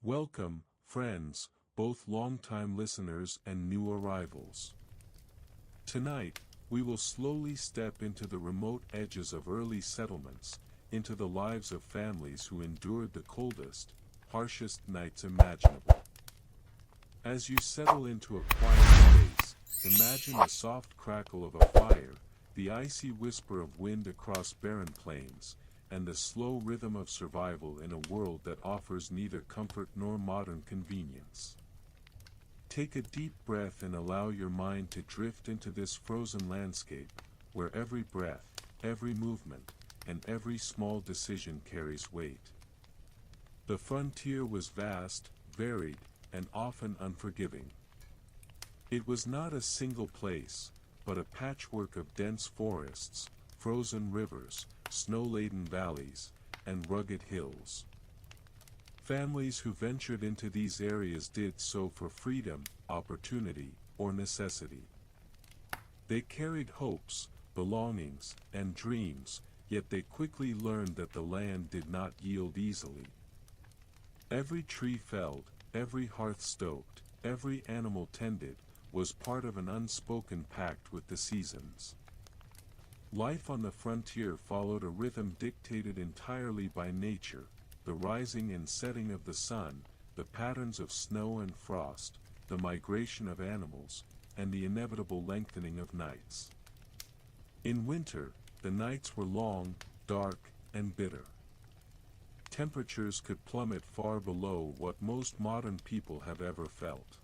Welcome, friends, both long-time listeners and new arrivals. Tonight, we will slowly step into the remote edges of early settlements, into the lives of families who endured the coldest, harshest nights imaginable. As you settle into a quiet space, imagine the soft crackle of a fire, the icy whisper of wind across barren plains, and the slow rhythm of survival in a world that offers neither comfort nor modern convenience. Take a deep breath and allow your mind to drift into this frozen landscape, where every breath, every movement, and every small decision carries weight. The frontier was vast, varied, and often unforgiving. It was not a single place, but a patchwork of dense forests, frozen rivers, snow-laden valleys, and rugged hills. Families who ventured into these areas did so for freedom, opportunity, or necessity. They carried hopes, belongings, and dreams, yet they quickly learned that the land did not yield easily. Every tree felled, every hearth stoked, every animal tended, was part of an unspoken pact with the seasons. Life on the frontier followed a rhythm dictated entirely by nature, the rising and setting of the sun, the patterns of snow and frost, the migration of animals, and the inevitable lengthening of nights. In winter, the nights were long, dark, and bitter. Temperatures could plummet far below what most modern people have ever felt.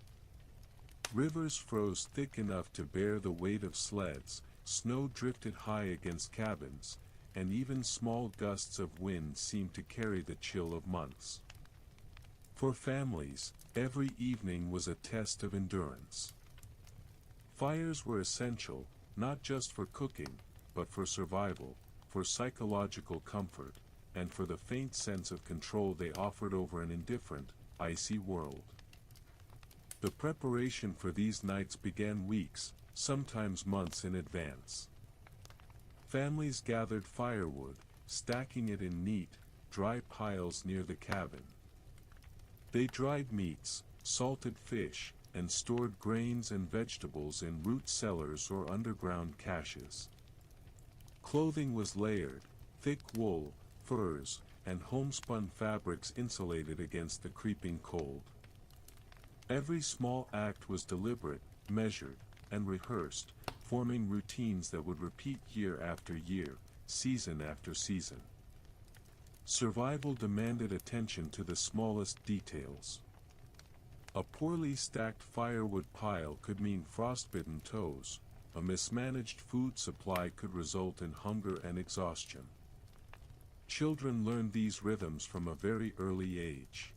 Rivers froze thick enough to bear the weight of sleds, snow drifted high against cabins, and even small gusts of wind seemed to carry the chill of months. For families, every evening was a test of endurance. Fires were essential, not just for cooking, but for survival, for psychological comfort, and for the faint sense of control they offered over an indifferent, icy world. The preparation for these nights began weeks, sometimes months in advance. Families gathered firewood, stacking it in neat, dry piles near the cabin. They dried meats, salted fish, and stored grains and vegetables in root cellars or underground caches. Clothing was layered, thick wool, furs, and homespun fabrics insulated against the creeping cold. Every small act was deliberate, measured, and rehearsed, forming routines that would repeat year after year, season after season. Survival demanded attention to the smallest details. A poorly stacked firewood pile could mean frostbitten toes, a mismanaged food supply could result in hunger and exhaustion. Children learned these rhythms from a very early age.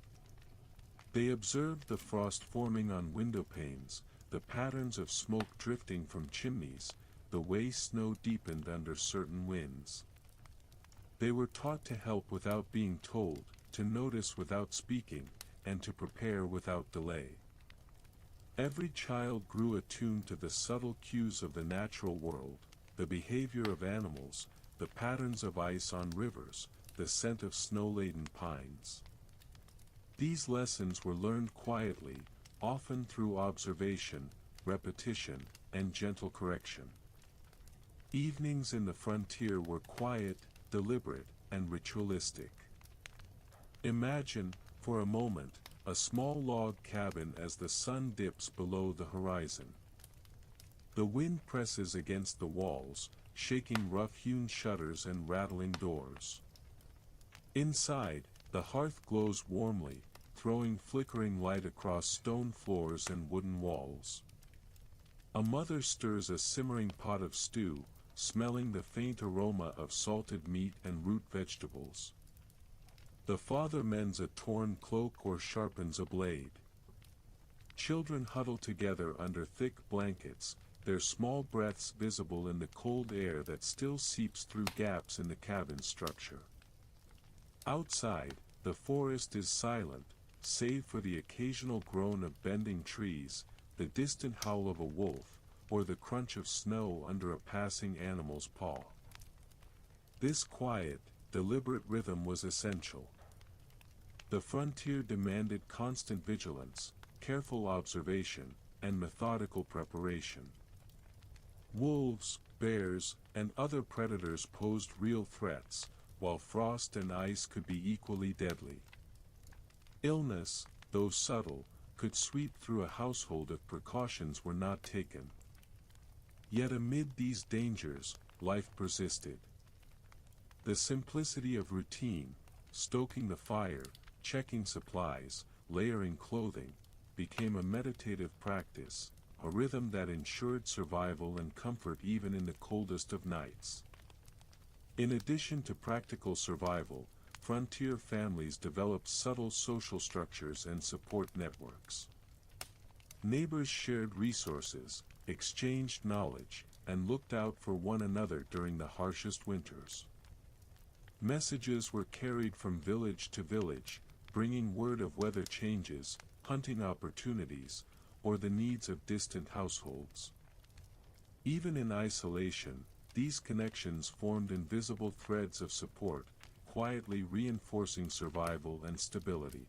They observed the frost forming on window panes, the patterns of smoke drifting from chimneys, the way snow deepened under certain winds. They were taught to help without being told, to notice without speaking, and to prepare without delay. Every child grew attuned to the subtle cues of the natural world, the behavior of animals, the patterns of ice on rivers, the scent of snow-laden pines. These lessons were learned quietly, often through observation, repetition, and gentle correction. Evenings in the frontier were quiet, deliberate, and ritualistic. Imagine, for a moment, a small log cabin as the sun dips below the horizon. The wind presses against the walls, shaking rough-hewn shutters and rattling doors. Inside, the hearth glows warmly, throwing flickering light across stone floors and wooden walls. A mother stirs a simmering pot of stew, smelling the faint aroma of salted meat and root vegetables. The father mends a torn cloak or sharpens a blade. Children huddle together under thick blankets, their small breaths visible in the cold air that still seeps through gaps in the cabin structure. Outside, the forest is silent, save for the occasional groan of bending trees, the distant howl of a wolf, or the crunch of snow under a passing animal's paw. This quiet, deliberate rhythm was essential. The frontier demanded constant vigilance, careful observation, and methodical preparation. Wolves, bears, and other predators posed real threats, while frost and ice could be equally deadly. Illness, though subtle, could sweep through a household if precautions were not taken. Yet amid these dangers, life persisted. The simplicity of routine, stoking the fire, checking supplies, layering clothing, became a meditative practice, a rhythm that ensured survival and comfort even in the coldest of nights. In addition to practical survival, frontier families developed subtle social structures and support networks. Neighbors shared resources, exchanged knowledge, and looked out for one another during the harshest winters. Messages were carried from village to village, bringing word of weather changes, hunting opportunities, or the needs of distant households. Even in isolation, these connections formed invisible threads of support, quietly reinforcing survival and stability.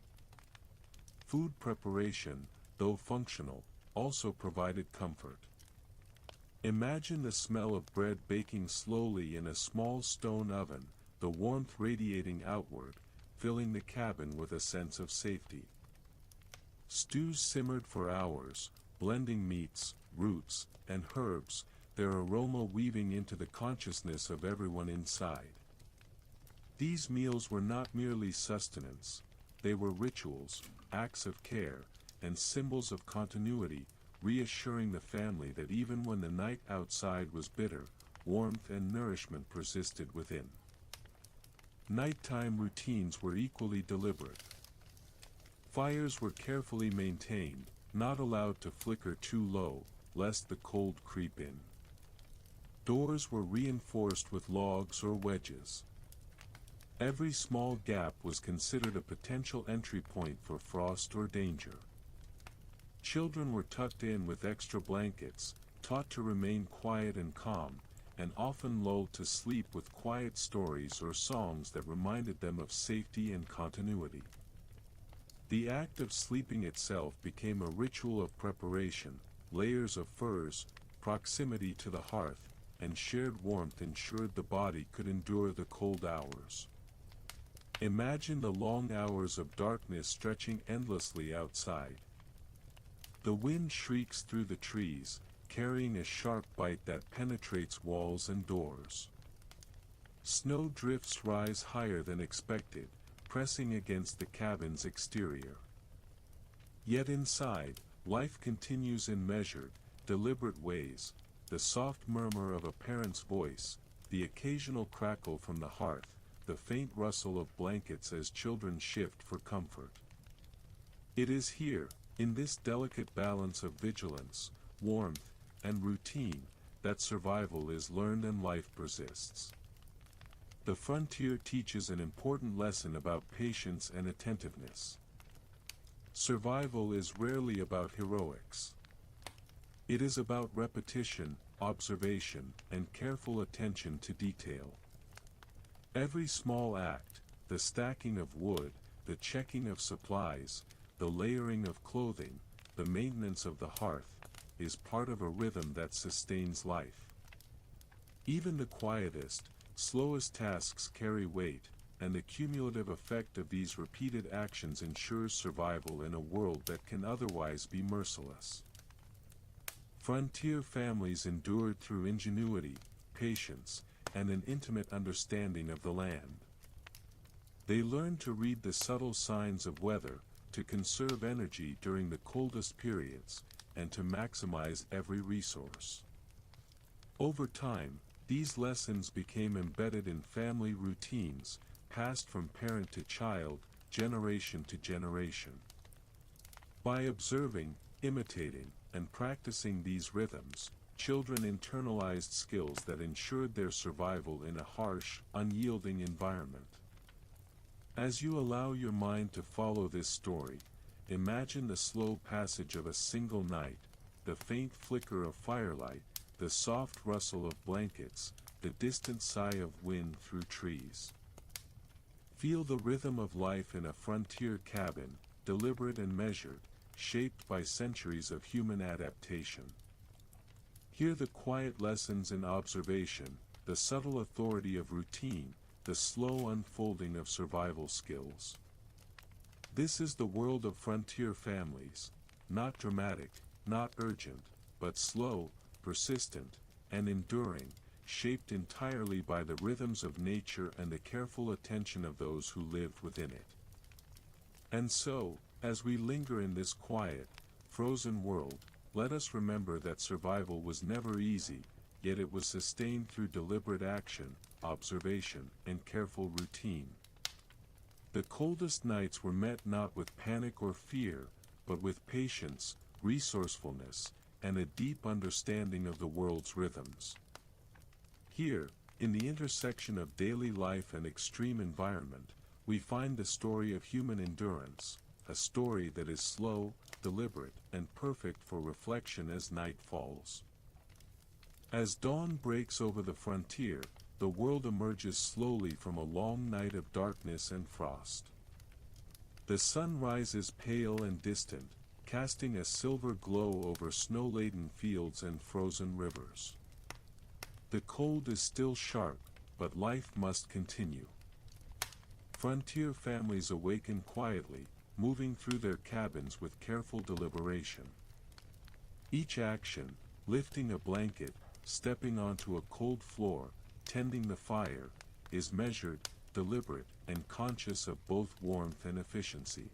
Food preparation, though functional, also provided comfort. Imagine the smell of bread baking slowly in a small stone oven, the warmth radiating outward, filling the cabin with a sense of safety. Stews simmered for hours, blending meats, roots, and herbs, their aroma weaving into the consciousness of everyone inside. These meals were not merely sustenance, they were rituals, acts of care, and symbols of continuity, reassuring the family that even when the night outside was bitter, warmth and nourishment persisted within. Nighttime routines were equally deliberate. Fires were carefully maintained, not allowed to flicker too low, lest the cold creep in. Doors were reinforced with logs or wedges. Every small gap was considered a potential entry point for frost or danger. Children were tucked in with extra blankets, taught to remain quiet and calm, and often lulled to sleep with quiet stories or songs that reminded them of safety and continuity. The act of sleeping itself became a ritual of preparation. Layers of furs, proximity to the hearth, and shared warmth ensured the body could endure the cold hours. Imagine the long hours of darkness stretching endlessly outside. The wind shrieks through the trees, carrying a sharp bite that penetrates walls and doors. Snow drifts rise higher than expected, pressing against the cabin's exterior. Yet inside, life continues in measured, deliberate ways, the soft murmur of a parent's voice, the occasional crackle from the hearth, the faint rustle of blankets as children shift for comfort. It is here, in this delicate balance of vigilance, warmth, and routine, that survival is learned and life persists. The frontier teaches an important lesson about patience and attentiveness. Survival is rarely about heroics. It is about repetition, observation, and careful attention to detail. Every small act, the stacking of wood, the checking of supplies, the layering of clothing, the maintenance of the hearth, is part of a rhythm that sustains life. Even the quietest, slowest tasks carry weight, and the cumulative effect of these repeated actions ensures survival in a world that can otherwise be merciless. Frontier families endured through ingenuity, patience, and an intimate understanding of the land. They learned to read the subtle signs of weather, to conserve energy during the coldest periods, and to maximize every resource. Over time, these lessons became embedded in family routines, passed from parent to child, generation to generation. By observing, imitating, and practicing these rhythms, children internalized skills that ensured their survival in a harsh, unyielding environment. As you allow your mind to follow this story, imagine the slow passage of a single night, the faint flicker of firelight, the soft rustle of blankets, the distant sigh of wind through trees. Feel the rhythm of life in a frontier cabin, deliberate and measured, shaped by centuries of human adaptation. Hear the quiet lessons in observation, the subtle authority of routine, the slow unfolding of survival skills. This is the world of frontier families, not dramatic, not urgent, but slow, persistent, and enduring, shaped entirely by the rhythms of nature and the careful attention of those who lived within it. And so, as we linger in this quiet, frozen world, let us remember that survival was never easy, yet it was sustained through deliberate action, observation, and careful routine. The coldest nights were met not with panic or fear, but with patience, resourcefulness, and a deep understanding of the world's rhythms. Here, in the intersection of daily life and extreme environment, we find the story of human endurance, a story that is slow, deliberate, and perfect for reflection as night falls. As dawn breaks over the frontier, the world emerges slowly from a long night of darkness and frost. The sun rises pale and distant, casting a silver glow over snow-laden fields and frozen rivers. The cold is still sharp, but life must continue. Frontier families awaken quietly, moving through their cabins with careful deliberation. Each action, lifting a blanket, stepping onto a cold floor, tending the fire, is measured, deliberate, and conscious of both warmth and efficiency.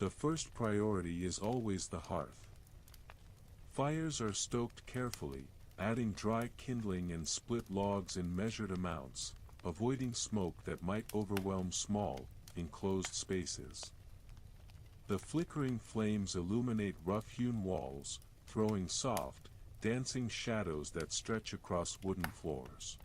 The first priority is always the hearth. Fires are stoked carefully, adding dry kindling and split logs in measured amounts, avoiding smoke that might overwhelm small, enclosed spaces. The flickering flames illuminate rough-hewn walls, throwing soft, dancing shadows that stretch across wooden floors.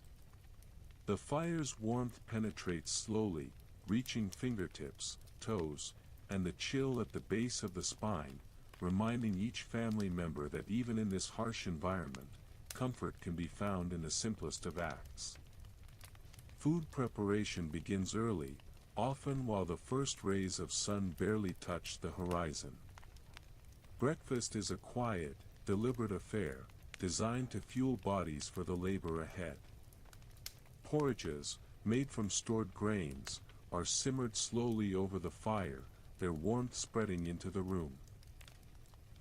The fire's warmth penetrates slowly, reaching fingertips, toes, and the chill at the base of the spine, reminding each family member that even in this harsh environment, comfort can be found in the simplest of acts. Food preparation begins early, often while the first rays of sun barely touch the horizon. Breakfast is a quiet, deliberate affair, designed to fuel bodies for the labor ahead. Porridges, made from stored grains, are simmered slowly over the fire, their warmth spreading into the room.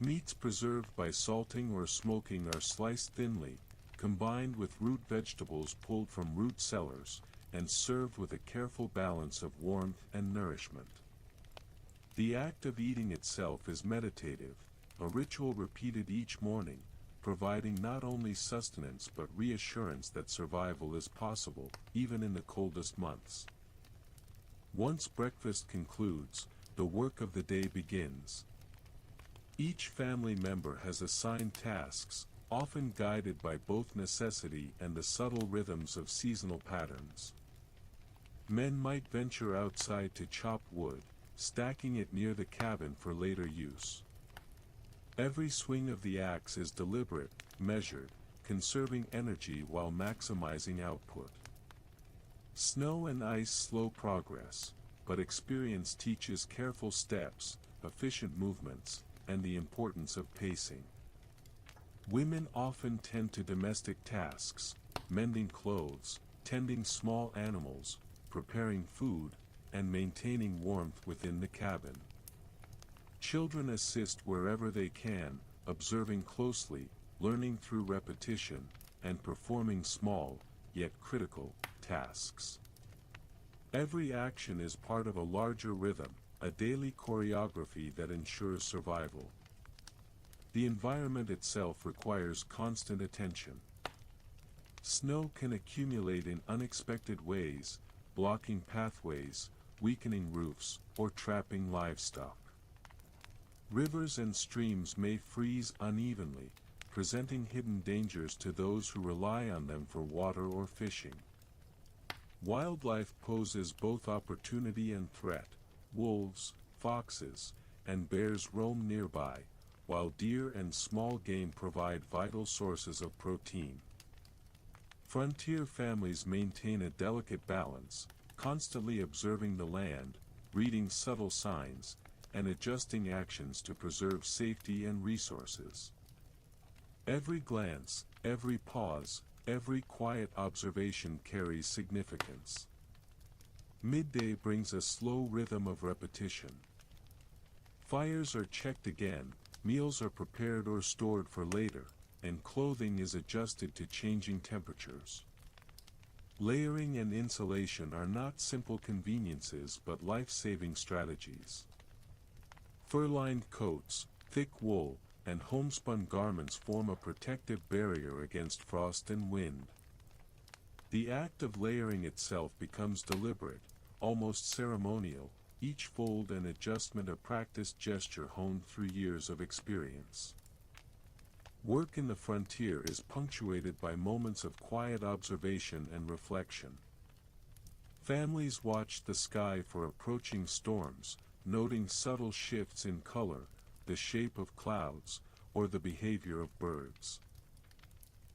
Meats preserved by salting or smoking are sliced thinly, combined with root vegetables pulled from root cellars, and served with a careful balance of warmth and nourishment. The act of eating itself is meditative, a ritual repeated each morning, providing not only sustenance but reassurance that survival is possible, even in the coldest months. Once breakfast concludes, the work of the day begins. Each family member has assigned tasks, often guided by both necessity and the subtle rhythms of seasonal patterns. Men might venture outside to chop wood, stacking it near the cabin for later use. Every swing of the axe is deliberate, measured, conserving energy while maximizing output. Snow and ice slow progress, but experience teaches careful steps, efficient movements, and the importance of pacing. Women often tend to domestic tasks, mending clothes, tending small animals, preparing food, and maintaining warmth within the cabin. Children assist wherever they can, observing closely, learning through repetition, and performing small, yet critical, tasks. Every action is part of a larger rhythm, a daily choreography that ensures survival. The environment itself requires constant attention. Snow can accumulate in unexpected ways, blocking pathways, weakening roofs, or trapping livestock. Rivers and streams may freeze unevenly, presenting hidden dangers to those who rely on them for water or fishing. Wildlife poses both opportunity and threat. Wolves, foxes, and bears roam nearby, while deer and small game provide vital sources of protein. Frontier families maintain a delicate balance, constantly observing the land, reading subtle signs, and adjusting actions to preserve safety and resources. Every glance, every pause, every quiet observation carries significance. Midday brings a slow rhythm of repetition. Fires are checked again, meals are prepared or stored for later, and clothing is adjusted to changing temperatures. Layering and insulation are not simple conveniences but life-saving strategies. Fur-lined coats, thick wool, and homespun garments form a protective barrier against frost and wind. The act of layering itself becomes deliberate, almost ceremonial, each fold and adjustment a practiced gesture honed through years of experience. Work in the frontier is punctuated by moments of quiet observation and reflection. Families watch the sky for approaching storms, noting subtle shifts in color, the shape of clouds, or the behavior of birds.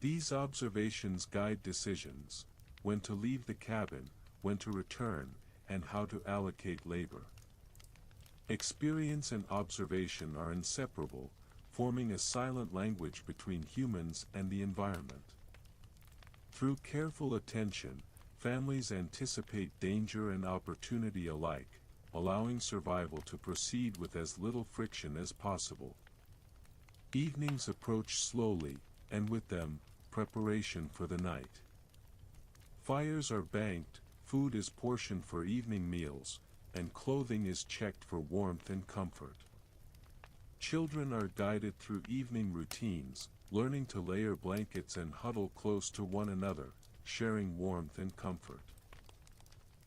These observations guide decisions: when to leave the cabin, when to return, and how to allocate labor. Experience and observation are inseparable, forming a silent language between humans and the environment. Through careful attention, families anticipate danger and opportunity alike, allowing survival to proceed with as little friction as possible. Evenings approach slowly, and with them, preparation for the night. Fires are banked, food is portioned for evening meals, and clothing is checked for warmth and comfort. Children are guided through evening routines, learning to layer blankets and huddle close to one another, sharing warmth and comfort.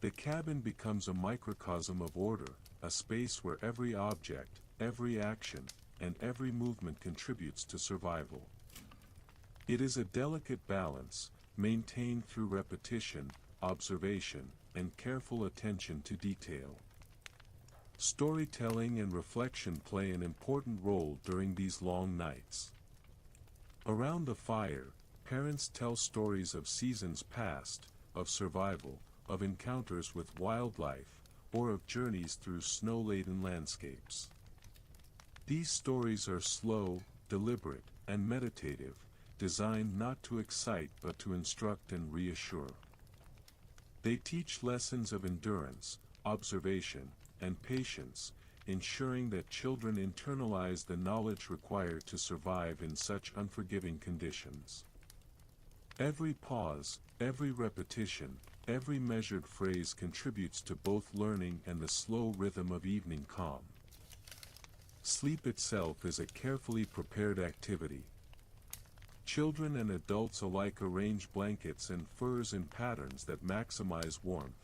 The cabin becomes a microcosm of order, a space where every object, every action, and every movement contributes to survival. It is a delicate balance, maintained through repetition, observation, and careful attention to detail. Storytelling and reflection play an important role during these long nights. Around the fire, parents tell stories of seasons past, of survival, of encounters with wildlife, or of journeys through snow-laden landscapes. These stories are slow, deliberate, and meditative, designed not to excite but to instruct and reassure. They teach lessons of endurance, observation, and patience, ensuring that children internalize the knowledge required to survive in such unforgiving conditions. Every pause, every repetition, every measured phrase contributes to both learning and the slow rhythm of evening calm. Sleep itself is a carefully prepared activity. Children and adults alike arrange blankets and furs in patterns that maximize warmth.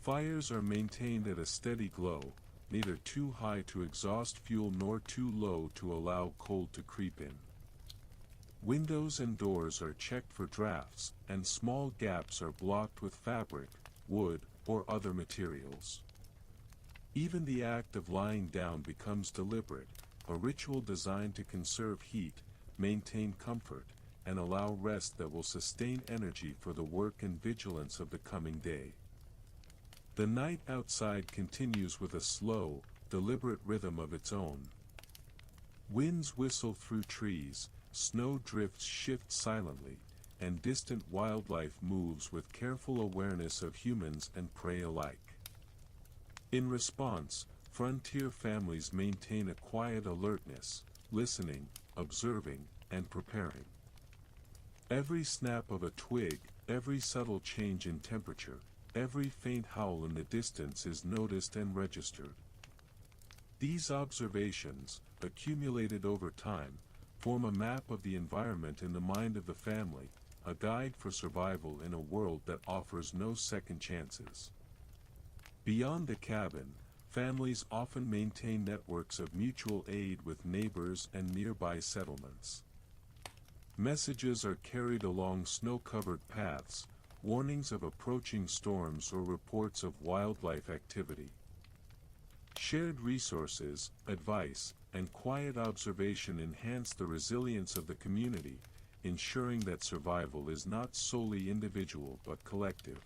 Fires are maintained at a steady glow, neither too high to exhaust fuel nor too low to allow cold to creep in. Windows and doors are checked for drafts, and small gaps are blocked with fabric, wood, or other materials. Even the act of lying down becomes deliberate, a ritual designed to conserve heat, maintain comfort, and allow rest that will sustain energy for the work and vigilance of the coming day. The night outside continues with a slow, deliberate rhythm of its own. Winds whistle through trees, snow drifts shift silently, and distant wildlife moves with careful awareness of humans and prey alike. In response, frontier families maintain a quiet alertness, listening, observing, and preparing. Every snap of a twig, every subtle change in temperature, every faint howl in the distance is noticed and registered. These observations, accumulated over time, form a map of the environment in the mind of the family, a guide for survival in a world that offers no second chances. Beyond the cabin, families often maintain networks of mutual aid with neighbors and nearby settlements. Messages are carried along snow-covered paths, warnings of approaching storms or reports of wildlife activity. Shared resources, advice, and quiet observation enhance the resilience of the community, ensuring that survival is not solely individual but collective.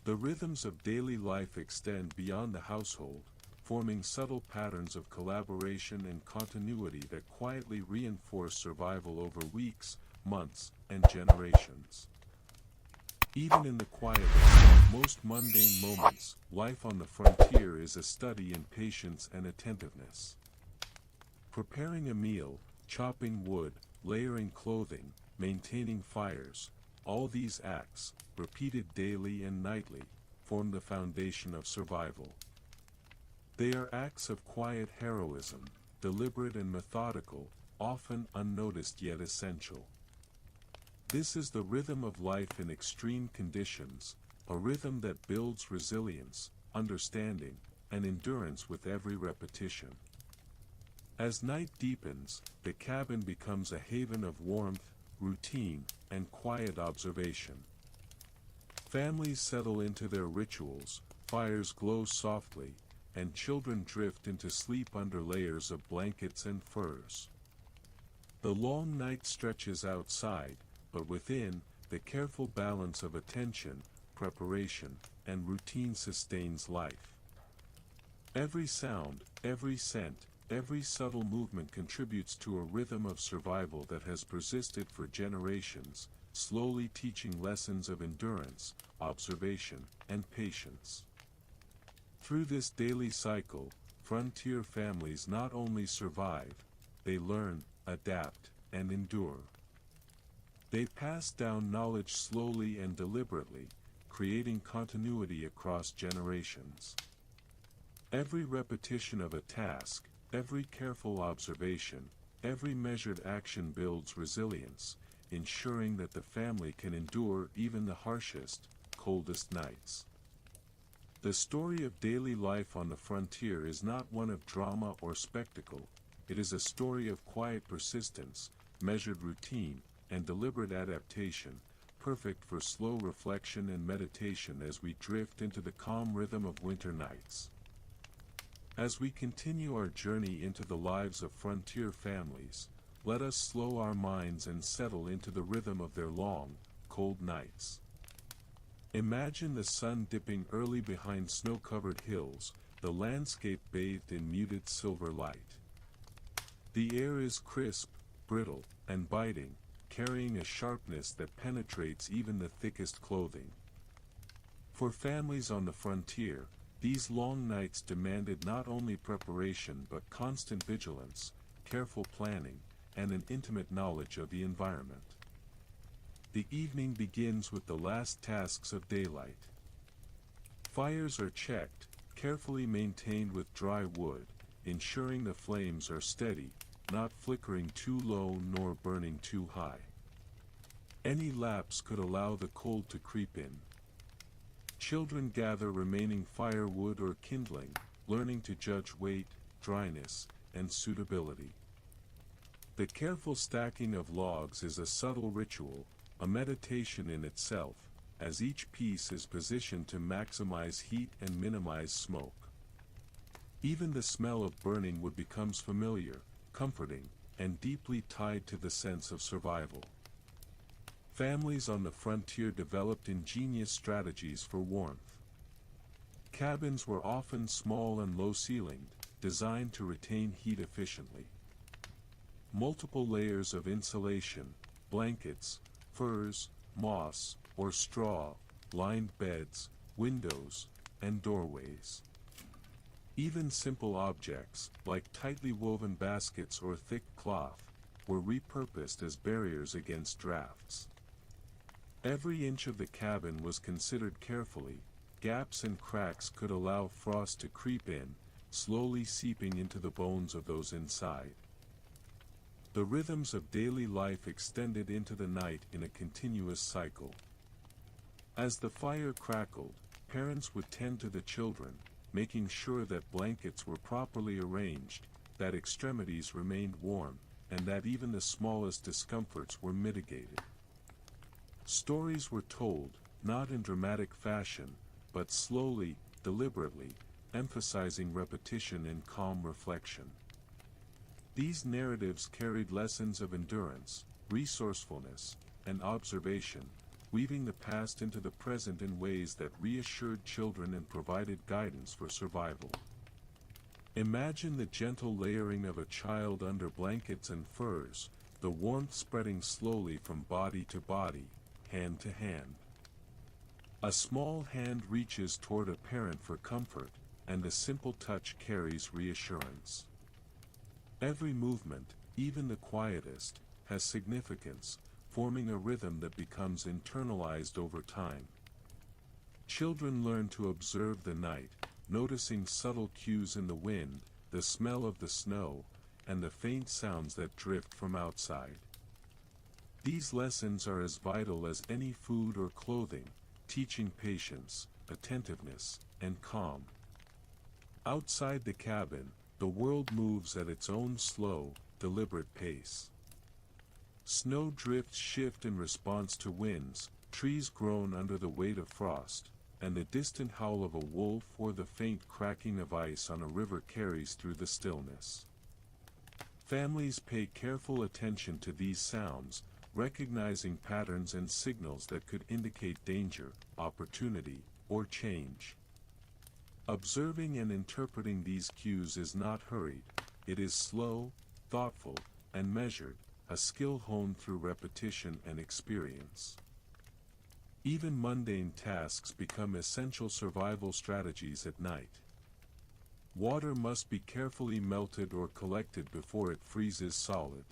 The rhythms of daily life extend beyond the household, forming subtle patterns of collaboration and continuity that quietly reinforce survival over weeks, months, and generations. Even in the quietest, most mundane moments, life on the frontier is a study in patience and attentiveness. Preparing a meal, chopping wood, layering clothing, maintaining fires, all these acts, repeated daily and nightly, form the foundation of survival. They are acts of quiet heroism, deliberate and methodical, often unnoticed yet essential. This is the rhythm of life in extreme conditions, a rhythm that builds resilience, understanding, and endurance with every repetition. As night deepens, the cabin becomes a haven of warmth, routine, and quiet observation. Families settle into their rituals, fires glow softly, and children drift into sleep under layers of blankets and furs. The long night stretches outside, but within, the careful balance of attention, preparation, and routine sustains life. Every sound, every scent, every subtle movement contributes to a rhythm of survival that has persisted for generations, slowly teaching lessons of endurance, observation, and patience. Through this daily cycle, frontier families not only survive, they learn, adapt, and endure. They pass down knowledge slowly and deliberately, creating continuity across generations. Every repetition of a task, every careful observation, every measured action builds resilience, ensuring that the family can endure even the harshest, coldest nights. The story of daily life on the frontier is not one of drama or spectacle, it is a story of quiet persistence, measured routine, and deliberate adaptation, perfect for slow reflection and meditation as we drift into the calm rhythm of winter nights. As we continue our journey into the lives of frontier families, let us slow our minds and settle into the rhythm of their long, cold nights. Imagine the sun dipping early behind snow-covered hills, the landscape bathed in muted silver light. The air is crisp, brittle, and biting, carrying a sharpness that penetrates even the thickest clothing. For families on the frontier, these long nights demanded not only preparation but constant vigilance, careful planning, and an intimate knowledge of the environment. The evening begins with the last tasks of daylight. Fires are checked, carefully maintained with dry wood, ensuring the flames are steady, not flickering too low nor burning too high. Any lapse could allow the cold to creep in. Children gather remaining firewood or kindling, learning to judge weight, dryness, and suitability. The careful stacking of logs is a subtle ritual, a meditation in itself, as each piece is positioned to maximize heat and minimize smoke. Even the smell of burning wood becomes familiar, comforting, and deeply tied to the sense of survival. Families on the frontier developed ingenious strategies for warmth. Cabins were often small and low-ceilinged, designed to retain heat efficiently. Multiple layers of insulation, blankets, furs, moss, or straw, lined beds, windows, and doorways. Even simple objects, like tightly woven baskets or thick cloth, were repurposed as barriers against drafts. Every inch of the cabin was considered carefully. Gaps and cracks could allow frost to creep in, slowly seeping into the bones of those inside. The rhythms of daily life extended into the night in a continuous cycle. As the fire crackled, parents would tend to the children, making sure that blankets were properly arranged, that extremities remained warm, and that even the smallest discomforts were mitigated. Stories were told, not in dramatic fashion, but slowly, deliberately, emphasizing repetition and calm reflection. These narratives carried lessons of endurance, resourcefulness, and observation, weaving the past into the present in ways that reassured children and provided guidance for survival. Imagine the gentle layering of a child under blankets and furs, the warmth spreading slowly from body to body, hand to hand. A small hand reaches toward a parent for comfort, and a simple touch carries reassurance. Every movement, even the quietest, has significance, forming a rhythm that becomes internalized over time. Children learn to observe the night, noticing subtle cues in the wind, the smell of the snow, and the faint sounds that drift from outside. These lessons are as vital as any food or clothing, teaching patience, attentiveness, and calm. Outside the cabin, the world moves at its own slow, deliberate pace. Snow drifts shift in response to winds, trees groan under the weight of frost, and the distant howl of a wolf or the faint cracking of ice on a river carries through the stillness. Families pay careful attention to these sounds, recognizing patterns and signals that could indicate danger, opportunity, or change. Observing and interpreting these cues is not hurried, it is slow, thoughtful, and measured, a skill honed through repetition and experience. Even mundane tasks become essential survival strategies at night. Water must be carefully melted or collected before it freezes solid.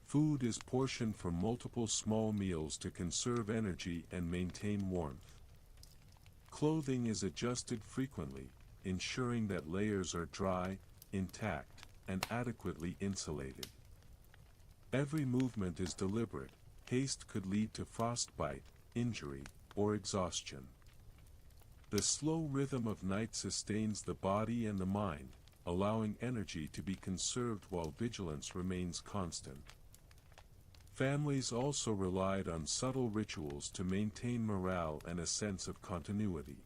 Food is portioned for multiple small meals to conserve energy and maintain warmth. Clothing is adjusted frequently, ensuring that layers are dry, intact, and adequately insulated. Every movement is deliberate. Haste could lead to frostbite, injury, or exhaustion. The slow rhythm of night sustains the body and the mind, allowing energy to be conserved while vigilance remains constant. Families also relied on subtle rituals to maintain morale and a sense of continuity.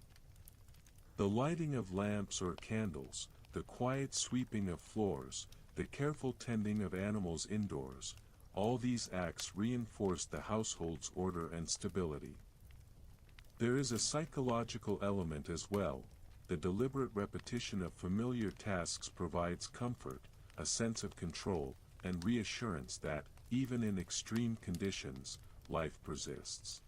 The lighting of lamps or candles, the quiet sweeping of floors, the careful tending of animals indoors, all these acts reinforced the household's order and stability. There is a psychological element as well. The deliberate repetition of familiar tasks provides comfort, a sense of control, and reassurance that, even in extreme conditions, life persists.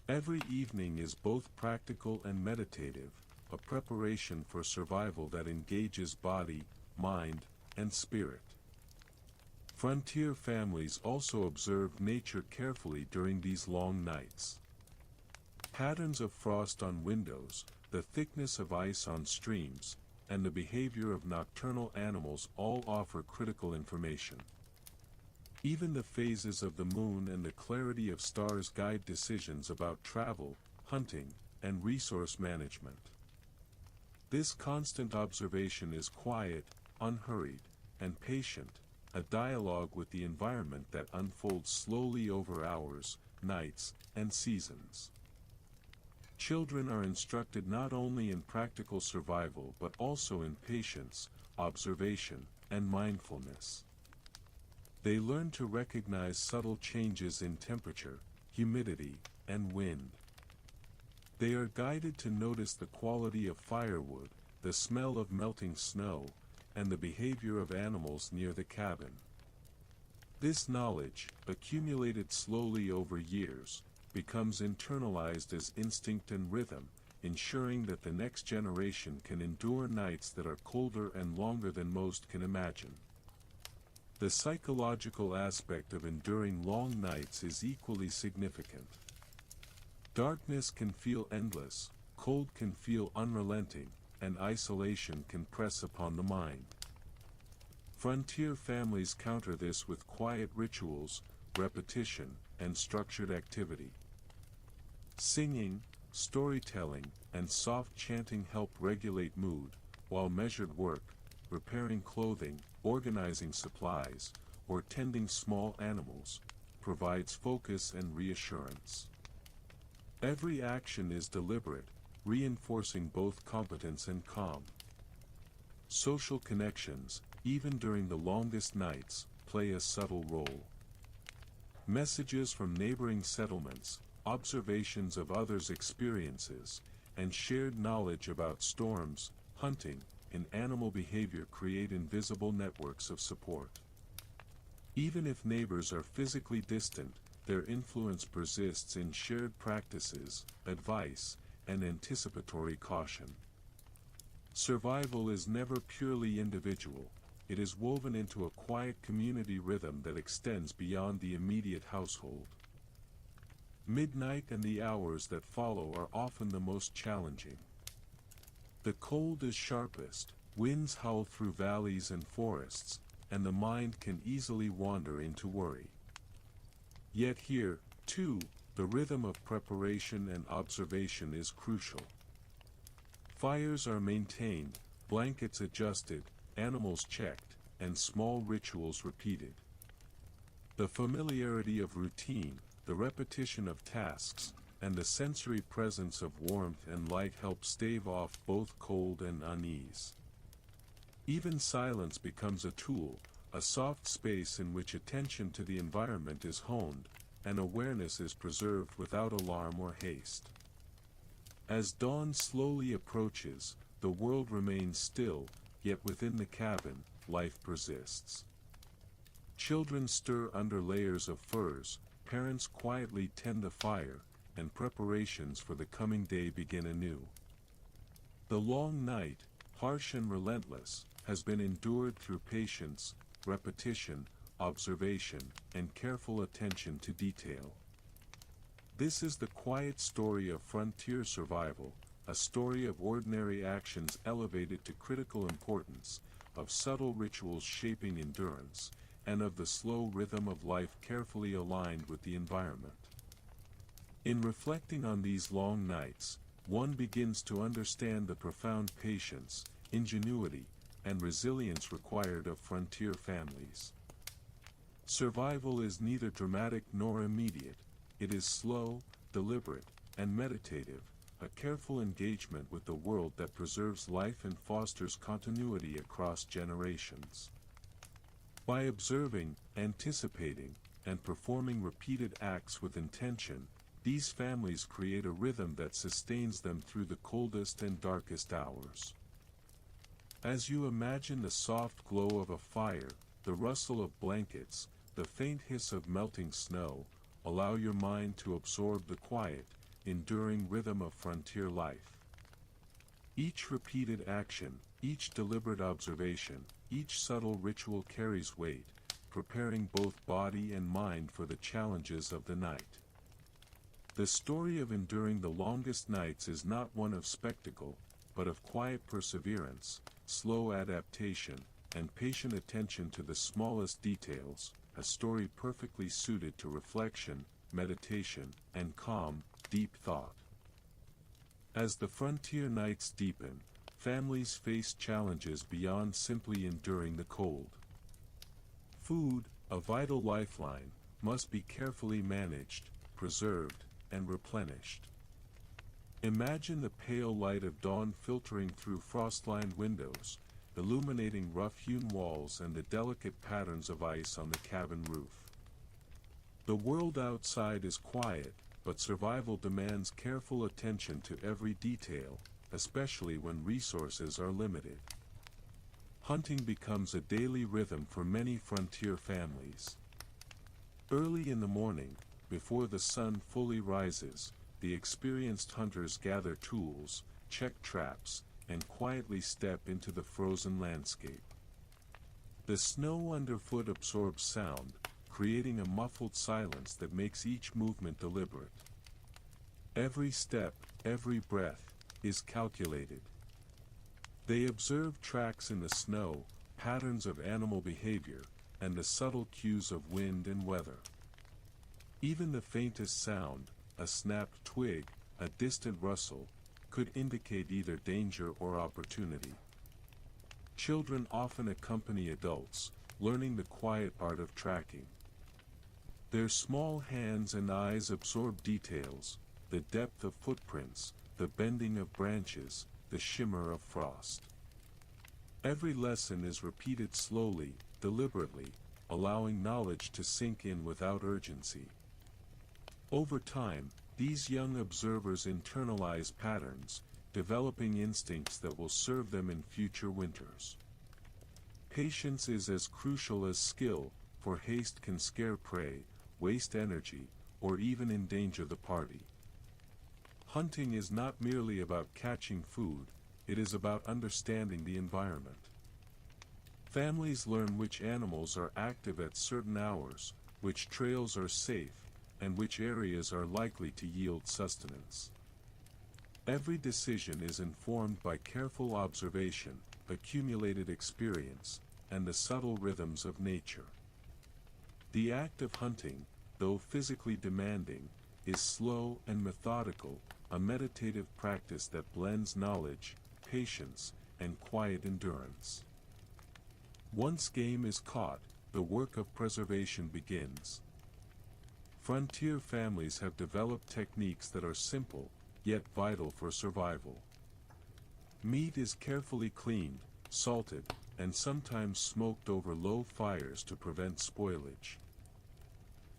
Every evening is both practical and meditative, a preparation for survival that engages body, mind, and spirit. Frontier families also observed nature carefully during these long nights. Patterns of frost on windows, the thickness of ice on streams, and the behavior of nocturnal animals all offer critical information. Even the phases of the moon and the clarity of stars guide decisions about travel, hunting, and resource management. This constant observation is quiet, unhurried, and patient, a dialogue with the environment that unfolds slowly over hours, nights, and seasons. Children are instructed not only in practical survival but also in patience, observation, and mindfulness. They learn to recognize subtle changes in temperature, humidity, and wind. They are guided to notice the quality of firewood, the smell of melting snow, and the behavior of animals near the cabin. This knowledge, accumulated slowly over years, becomes internalized as instinct and rhythm, ensuring that the next generation can endure nights that are colder and longer than most can imagine. The psychological aspect of enduring long nights is equally significant. Darkness can feel endless, cold can feel unrelenting, and isolation can press upon the mind. Frontier families counter this with quiet rituals, repetition, and structured activity. Singing, storytelling, and soft chanting help regulate mood, while measured work, repairing clothing, organizing supplies, or tending small animals, provides focus and reassurance. Every action is deliberate, reinforcing both competence and calm. Social connections, even during the longest nights, play a subtle role. Messages from neighboring settlements, observations of others' experiences, and shared knowledge about storms, hunting, and animal behavior create invisible networks of support. Even if neighbors are physically distant, their influence persists in shared practices, advice, and anticipatory caution. Survival is never purely individual. It is woven into a quiet community rhythm that extends beyond the immediate household. Midnight and the hours that follow are often the most challenging. The cold is sharpest, winds howl through valleys and forests, and the mind can easily wander into worry. Yet here, too, the rhythm of preparation and observation is crucial. Fires are maintained, blankets adjusted, animals checked, and small rituals repeated. The familiarity of routine, the repetition of tasks, and the sensory presence of warmth and light help stave off both cold and unease. Even silence becomes a tool, a soft space in which attention to the environment is honed, and awareness is preserved without alarm or haste. As dawn slowly approaches, the world remains still, yet within the cabin, life persists. Children stir under layers of furs, parents quietly tend the fire, and preparations for the coming day begin anew. The long night, harsh and relentless, has been endured through patience, repetition, observation, and careful attention to detail. This is the quiet story of frontier survival, a story of ordinary actions elevated to critical importance, of subtle rituals shaping endurance, and of the slow rhythm of life carefully aligned with the environment. In reflecting on these long nights, one begins to understand the profound patience, ingenuity, and resilience required of frontier families. Survival is neither dramatic nor immediate. It is slow, deliberate, and meditative, a careful engagement with the world that preserves life and fosters continuity across generations. By observing, anticipating, and performing repeated acts with intention, these families create a rhythm that sustains them through the coldest and darkest hours. As you imagine the soft glow of a fire, the rustle of blankets, the faint hiss of melting snow, allow your mind to absorb the quiet, enduring rhythm of frontier life. Each repeated action, each deliberate observation, each subtle ritual carries weight, preparing both body and mind for the challenges of the night. The story of enduring the longest nights is not one of spectacle, but of quiet perseverance, slow adaptation, and patient attention to the smallest details, a story perfectly suited to reflection, meditation, and calm, deep thought. As the frontier nights deepen, families face challenges beyond simply enduring the cold. Food, a vital lifeline, must be carefully managed, preserved, and replenished. Imagine the pale light of dawn filtering through frost-lined windows, illuminating rough-hewn walls and the delicate patterns of ice on the cabin roof. The world outside is quiet, but survival demands careful attention to every detail, especially when resources are limited. Hunting becomes a daily rhythm for many frontier families. Early in the morning, before the sun fully rises, the experienced hunters gather tools, check traps, and quietly step into the frozen landscape. The snow underfoot absorbs sound, creating a muffled silence that makes each movement deliberate. Every step, every breath, is calculated. They observe tracks in the snow, patterns of animal behavior, and the subtle cues of wind and weather. Even the faintest sound, a snapped twig, a distant rustle, could indicate either danger or opportunity. Children often accompany adults, learning the quiet art of tracking. Their small hands and eyes absorb details, the depth of footprints, the bending of branches, the shimmer of frost. Every lesson is repeated slowly, deliberately, allowing knowledge to sink in without urgency. Over time, these young observers internalize patterns, developing instincts that will serve them in future winters. Patience is as crucial as skill, for haste can scare prey, waste energy, or even endanger the party. Hunting is not merely about catching food, it is about understanding the environment. Families learn which animals are active at certain hours, which trails are safe, and which areas are likely to yield sustenance. Every decision is informed by careful observation, accumulated experience, and the subtle rhythms of nature. The act of hunting, though physically demanding, is slow and methodical, a meditative practice that blends knowledge, patience, and quiet endurance. Once game is caught, the work of preservation begins. Frontier families have developed techniques that are simple, yet vital for survival. Meat is carefully cleaned, salted, and sometimes smoked over low fires to prevent spoilage.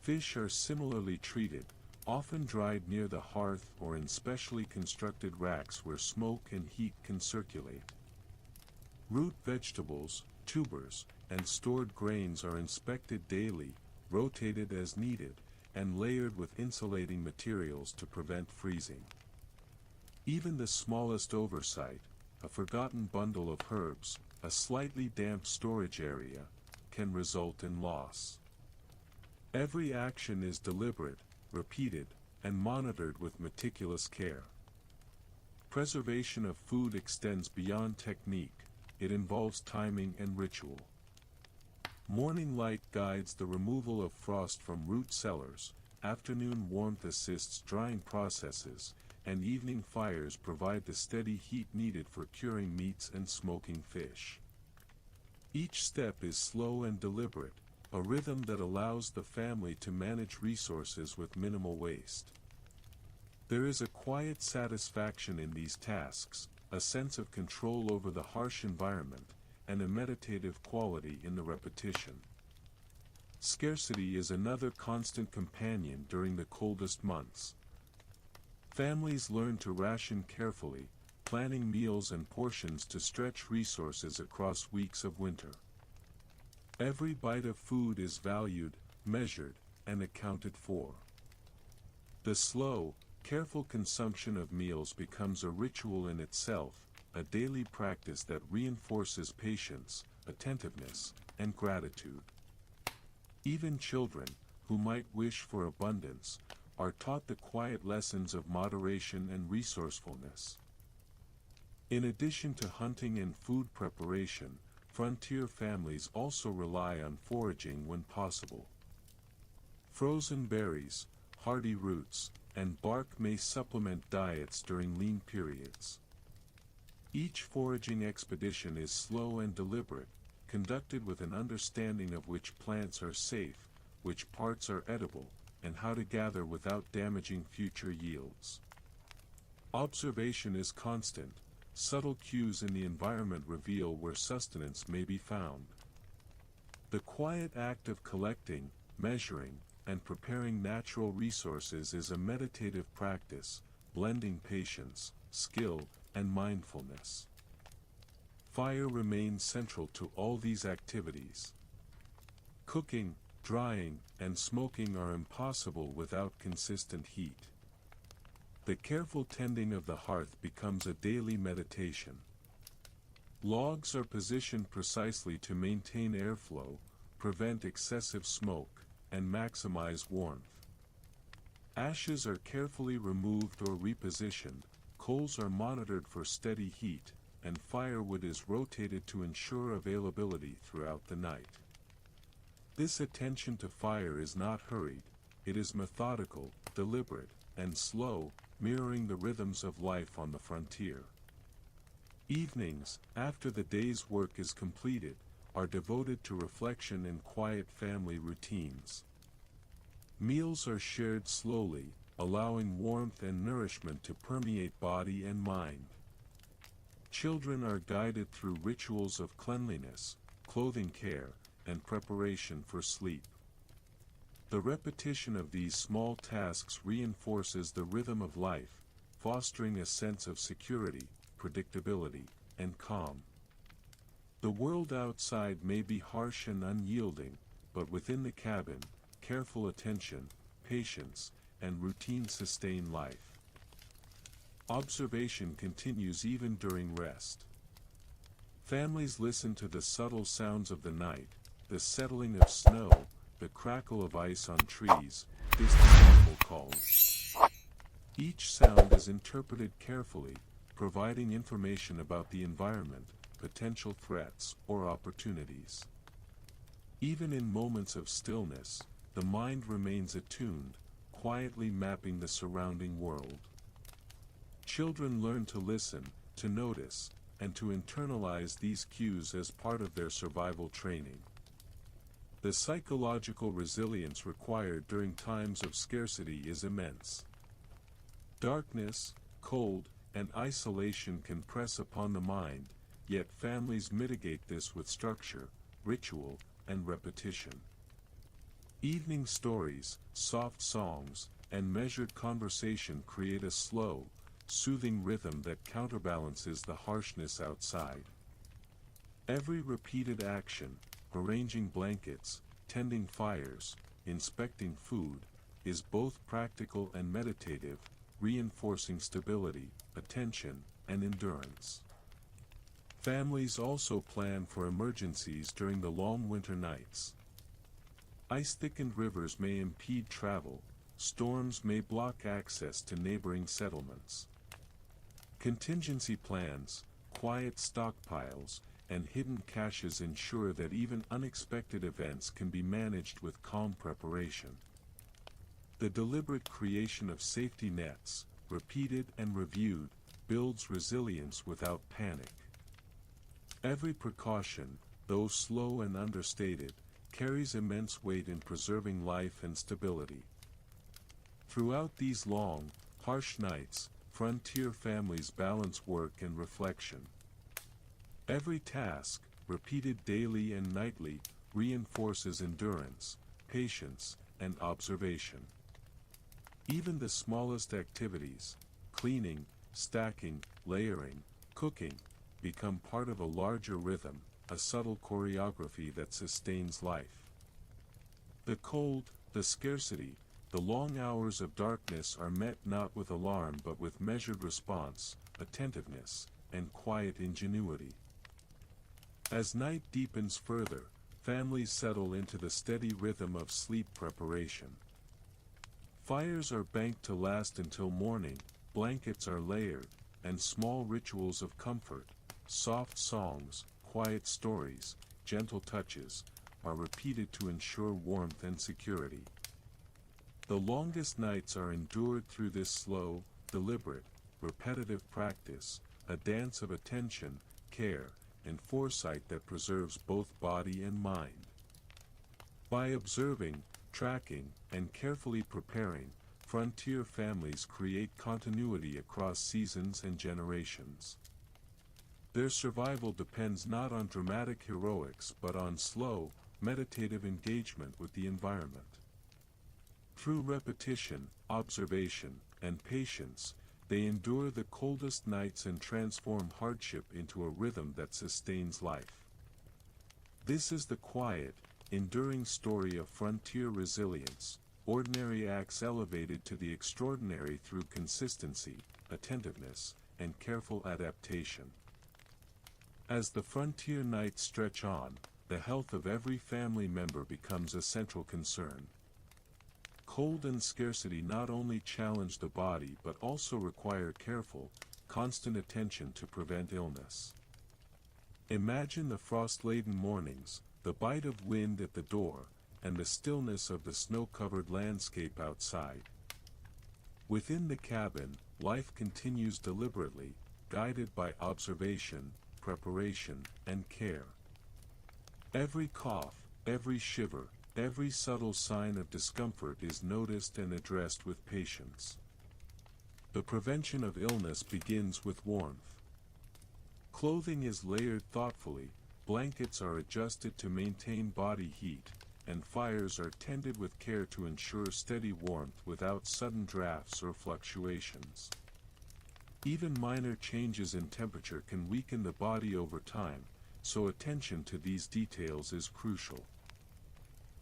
Fish are similarly treated, often dried near the hearth or in specially constructed racks where smoke and heat can circulate. Root vegetables, tubers, and stored grains are inspected daily, rotated as needed, and layered with insulating materials to prevent freezing. Even the smallest oversight, a forgotten bundle of herbs, a slightly damp storage area, can result in loss. Every action is deliberate, repeated, and monitored with meticulous care. Preservation of food extends beyond technique, it involves timing and ritual. Morning light guides the removal of frost from root cellars, afternoon warmth assists drying processes, and evening fires provide the steady heat needed for curing meats and smoking fish. Each step is slow and deliberate, a rhythm that allows the family to manage resources with minimal waste. There is a quiet satisfaction in these tasks, a sense of control over the harsh environment, and a meditative quality in the repetition. Scarcity is another constant companion during the coldest months. Families learn to ration carefully, planning meals and portions to stretch resources across weeks of winter. Every bite of food is valued, measured, and accounted for. The slow, careful consumption of meals becomes a ritual in itself, a daily practice that reinforces patience, attentiveness, and gratitude. Even children, who might wish for abundance, are taught the quiet lessons of moderation and resourcefulness. In addition to hunting and food preparation, frontier families also rely on foraging when possible. Frozen berries, hardy roots, and bark may supplement diets during lean periods. Each foraging expedition is slow and deliberate, conducted with an understanding of which plants are safe, which parts are edible, and how to gather without damaging future yields. Observation is constant. Subtle cues in the environment reveal where sustenance may be found. The quiet act of collecting, measuring, and preparing natural resources is a meditative practice, blending patience, skill, and mindfulness. Fire remains central to all these activities. Cooking, drying, and smoking are impossible without consistent heat. The careful tending of the hearth becomes a daily meditation. Logs are positioned precisely to maintain airflow, prevent excessive smoke, and maximize warmth. Ashes are carefully removed or repositioned, coals are monitored for steady heat, and firewood is rotated to ensure availability throughout the night. This attention to fire is not hurried, it is methodical, deliberate, and slow, mirroring the rhythms of life on the frontier. Evenings, after the day's work is completed, are devoted to reflection and quiet family routines. Meals are shared slowly, allowing warmth and nourishment to permeate body and mind. Children are guided through rituals of cleanliness, clothing care, and preparation for sleep. The repetition of these small tasks reinforces the rhythm of life, fostering a sense of security, predictability, and calm. The world outside may be harsh and unyielding, but within the cabin, careful attention, patience, and routine sustain life. Observation continues even during rest. Families listen to the subtle sounds of the night, the settling of snow, the crackle of ice on trees, distant muffle calls. Each sound is interpreted carefully, providing information about the environment, potential threats, or opportunities. Even in moments of stillness, the mind remains attuned, quietly mapping the surrounding world. Children learn to listen, to notice, and to internalize these cues as part of their survival training. The psychological resilience required during times of scarcity is immense. Darkness, cold, and isolation can press upon the mind, yet families mitigate this with structure, ritual, and repetition. Evening stories, soft songs, and measured conversation create a slow, soothing rhythm that counterbalances the harshness outside. Every repeated action, arranging blankets, tending fires, inspecting food, is both practical and meditative, reinforcing stability, attention, and endurance. Families also plan for emergencies during the long winter nights. Ice-thickened rivers may impede travel, storms may block access to neighboring settlements. Contingency plans, quiet stockpiles, and hidden caches ensure that even unexpected events can be managed with calm preparation. The deliberate creation of safety nets, repeated and reviewed, builds resilience without panic. Every precaution, though slow and understated, carries immense weight in preserving life and stability. Throughout these long, harsh nights, frontier families balance work and reflection. Every task, repeated daily and nightly, reinforces endurance, patience, and observation. Even the smallest activities, cleaning, stacking, layering, cooking, become part of a larger rhythm, a subtle choreography that sustains life. The cold, the scarcity, the long hours of darkness are met not with alarm but with measured response, attentiveness, and quiet ingenuity. As night deepens further, families settle into the steady rhythm of sleep preparation. Fires are banked to last until morning, blankets are layered, and small rituals of comfort, soft songs, quiet stories, gentle touches, are repeated to ensure warmth and security. The longest nights are endured through this slow, deliberate, repetitive practice, a dance of attention, care, and foresight that preserves both body and mind. By observing, tracking, and carefully preparing, frontier families create continuity across seasons and generations. Their survival depends not on dramatic heroics but on slow, meditative engagement with the environment. Through repetition, observation, and patience, they endure the coldest nights and transform hardship into a rhythm that sustains life. This is the quiet, enduring story of frontier resilience, ordinary acts elevated to the extraordinary through consistency, attentiveness, and careful adaptation. As the frontier nights stretch on, the health of every family member becomes a central concern. Cold and scarcity not only challenge the body but also require careful, constant attention to prevent illness. Imagine the frost-laden mornings, the bite of wind at the door, and the stillness of the snow-covered landscape outside. Within the cabin, life continues deliberately, guided by observation, preparation, and care. Every cough, every shiver, every subtle sign of discomfort is noticed and addressed with patience. The prevention of illness begins with warmth. Clothing is layered thoughtfully, blankets are adjusted to maintain body heat, and fires are tended with care to ensure steady warmth without sudden drafts or fluctuations. Even minor changes in temperature can weaken the body over time, so attention to these details is crucial.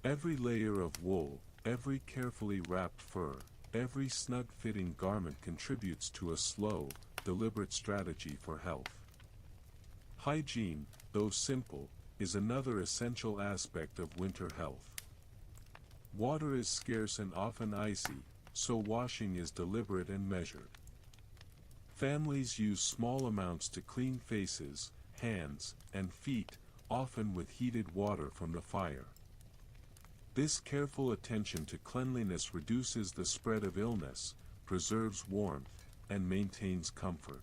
Every layer of wool, every carefully wrapped fur, every snug-fitting garment contributes to a slow, deliberate strategy for health. Hygiene, though simple, is another essential aspect of winter health. Water is scarce and often icy, so washing is deliberate and measured. Families use small amounts to clean faces, hands, and feet, often with heated water from the fire. This careful attention to cleanliness reduces the spread of illness, preserves warmth, and maintains comfort.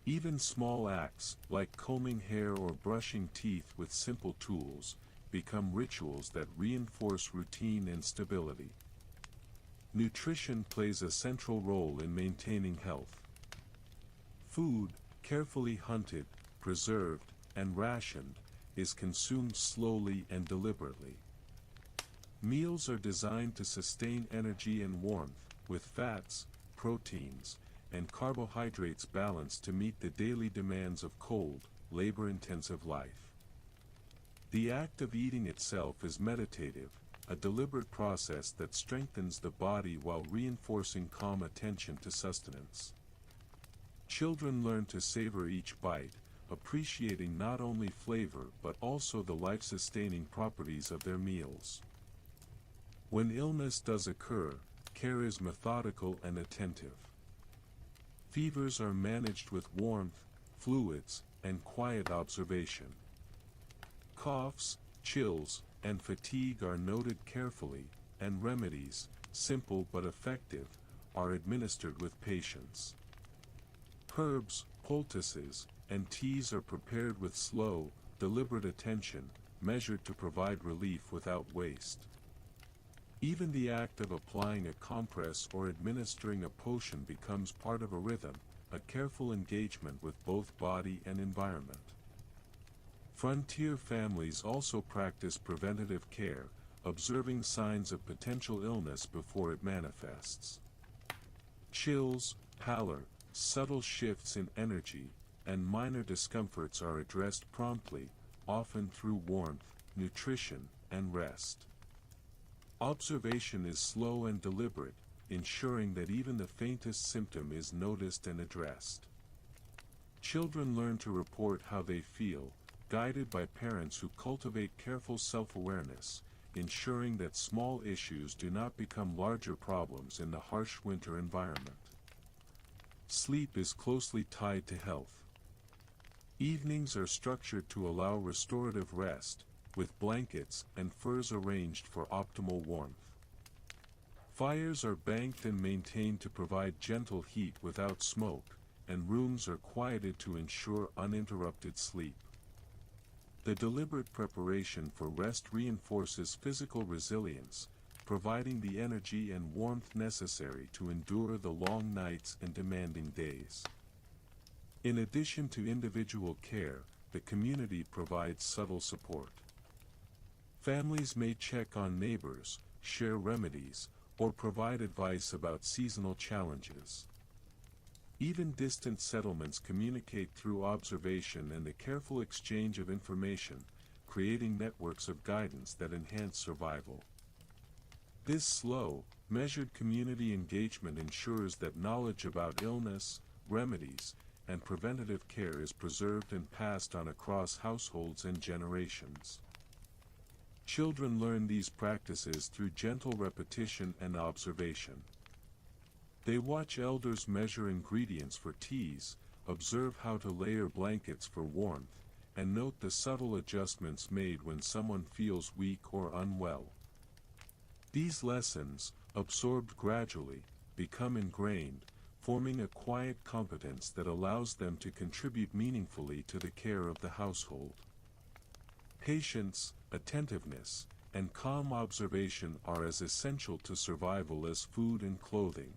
Even small acts, like combing hair or brushing teeth with simple tools, become rituals that reinforce routine and stability. Nutrition plays a central role in maintaining health. Food, carefully hunted, preserved, and rationed, is consumed slowly and deliberately. Meals are designed to sustain energy and warmth, with fats, proteins, and carbohydrates balanced to meet the daily demands of cold, labor-intensive life. The act of eating itself is meditative, a deliberate process that strengthens the body while reinforcing calm attention to sustenance. Children learn to savor each bite, appreciating not only flavor but also the life-sustaining properties of their meals. When illness does occur, care is methodical and attentive. Fevers are managed with warmth, fluids, and quiet observation. Coughs, chills, and fatigue are noted carefully, and remedies, simple but effective, are administered with patience. Herbs, poultices, and teas are prepared with slow, deliberate attention, measured to provide relief without waste. Even the act of applying a compress or administering a potion becomes part of a rhythm, a careful engagement with both body and environment. Frontier families also practice preventative care, observing signs of potential illness before it manifests. Chills, pallor, subtle shifts in energy, and minor discomforts are addressed promptly, often through warmth, nutrition, and rest. Observation is slow and deliberate, ensuring that even the faintest symptom is noticed and addressed. Children learn to report how they feel, guided by parents who cultivate careful self-awareness, ensuring that small issues do not become larger problems in the harsh winter environment. Sleep is closely tied to health. Evenings are structured to allow restorative rest, with blankets and furs arranged for optimal warmth. Fires are banked and maintained to provide gentle heat without smoke, and rooms are quieted to ensure uninterrupted sleep. The deliberate preparation for rest reinforces physical resilience, providing the energy and warmth necessary to endure the long nights and demanding days. In addition to individual care, the community provides subtle support. Families may check on neighbors, share remedies, or provide advice about seasonal challenges. Even distant settlements communicate through observation and the careful exchange of information, creating networks of guidance that enhance survival. This slow, measured community engagement ensures that knowledge about illness, remedies, and preventative care is preserved and passed on across households and generations. Children learn these practices through gentle repetition and observation. They watch elders measure ingredients for teas, observe how to layer blankets for warmth, and note the subtle adjustments made when someone feels weak or unwell. These lessons, absorbed gradually, become ingrained, forming a quiet competence that allows them to contribute meaningfully to the care of the household. Patience, attentiveness, and calm observation are as essential to survival as food and clothing.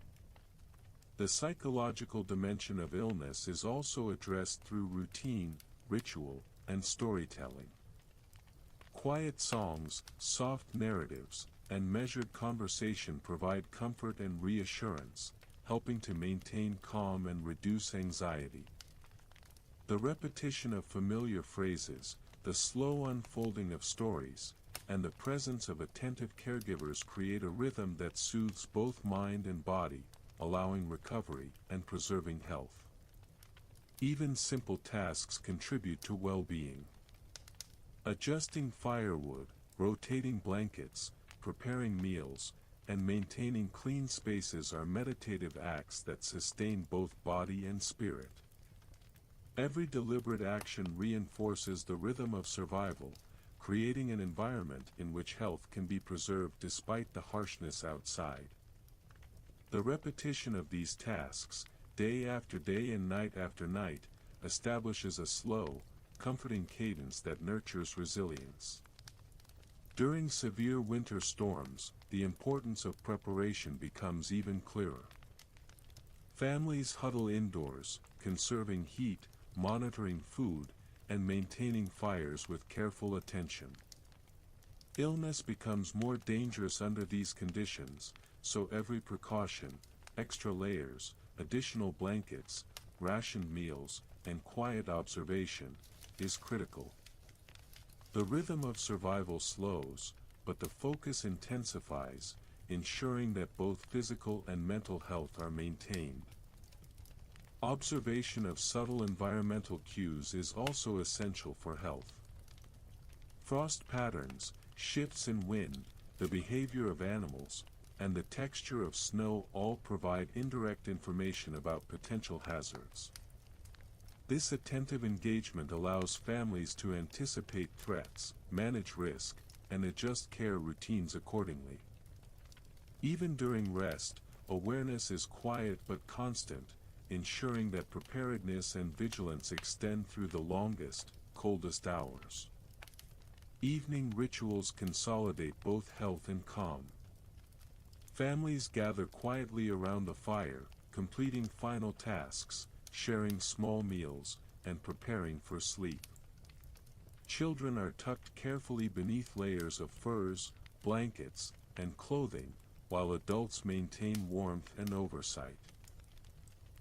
The psychological dimension of illness is also addressed through routine, ritual, and storytelling. Quiet songs, soft narratives, and measured conversation provide comfort and reassurance, helping to maintain calm and reduce anxiety. The repetition of familiar phrases, the slow unfolding of stories, and the presence of attentive caregivers create a rhythm that soothes both mind and body, allowing recovery and preserving health. Even simple tasks contribute to well-being. Adjusting firewood, rotating blankets, preparing meals, and maintaining clean spaces are meditative acts that sustain both body and spirit. Every deliberate action reinforces the rhythm of survival, creating an environment in which health can be preserved despite the harshness outside. The repetition of these tasks, day after day and night after night, establishes a slow, comforting cadence that nurtures resilience. During severe winter storms, the importance of preparation becomes even clearer. Families huddle indoors, conserving heat, monitoring food, and maintaining fires with careful attention. Illness becomes more dangerous under these conditions, so every precaution, extra layers, additional blankets, rationed meals, and quiet observation, is critical. The rhythm of survival slows, but the focus intensifies, ensuring that both physical and mental health are maintained. Observation of subtle environmental cues is also essential for health. Frost patterns, shifts in wind, the behavior of animals, and the texture of snow all provide indirect information about potential hazards. This attentive engagement allows families to anticipate threats, manage risk, and adjust care routines accordingly. Even during rest, awareness is quiet but constant, ensuring that preparedness and vigilance extend through the longest, coldest hours. Evening rituals consolidate both health and calm. Families gather quietly around the fire, completing final tasks, sharing small meals, and preparing for sleep. Children are tucked carefully beneath layers of furs, blankets, and clothing, while adults maintain warmth and oversight.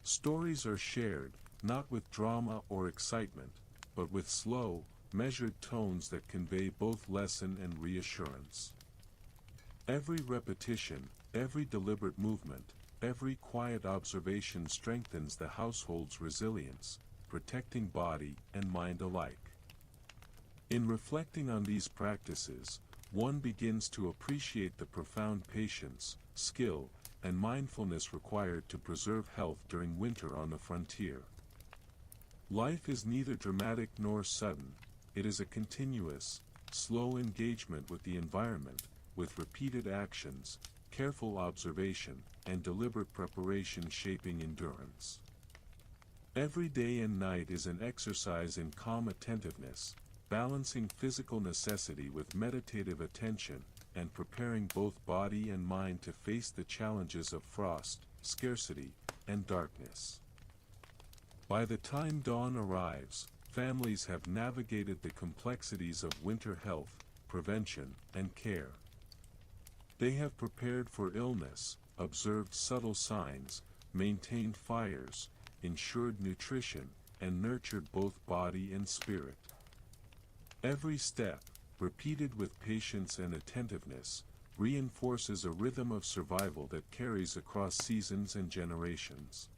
Stories are shared, not with drama or excitement, but with slow, measured tones that convey both lesson and reassurance. Every repetition, every deliberate movement, every quiet observation strengthens the household's resilience, protecting body and mind alike. In reflecting on these practices, one begins to appreciate the profound patience, skill, and mindfulness required to preserve health during winter on the frontier. Life is neither dramatic nor sudden, it is a continuous, slow engagement with the environment, with repeated actions, careful observation, and deliberate preparation shaping endurance. Every day and night is an exercise in calm attentiveness, balancing physical necessity with meditative attention, and preparing both body and mind to face the challenges of frost, scarcity, and darkness. By the time dawn arrives, families have navigated the complexities of winter health, prevention, and care. They have prepared for illness, observed subtle signs, maintained fires, ensured nutrition, and nurtured both body and spirit. Every step, repeated with patience and attentiveness, reinforces a rhythm of survival that carries across seasons and generations.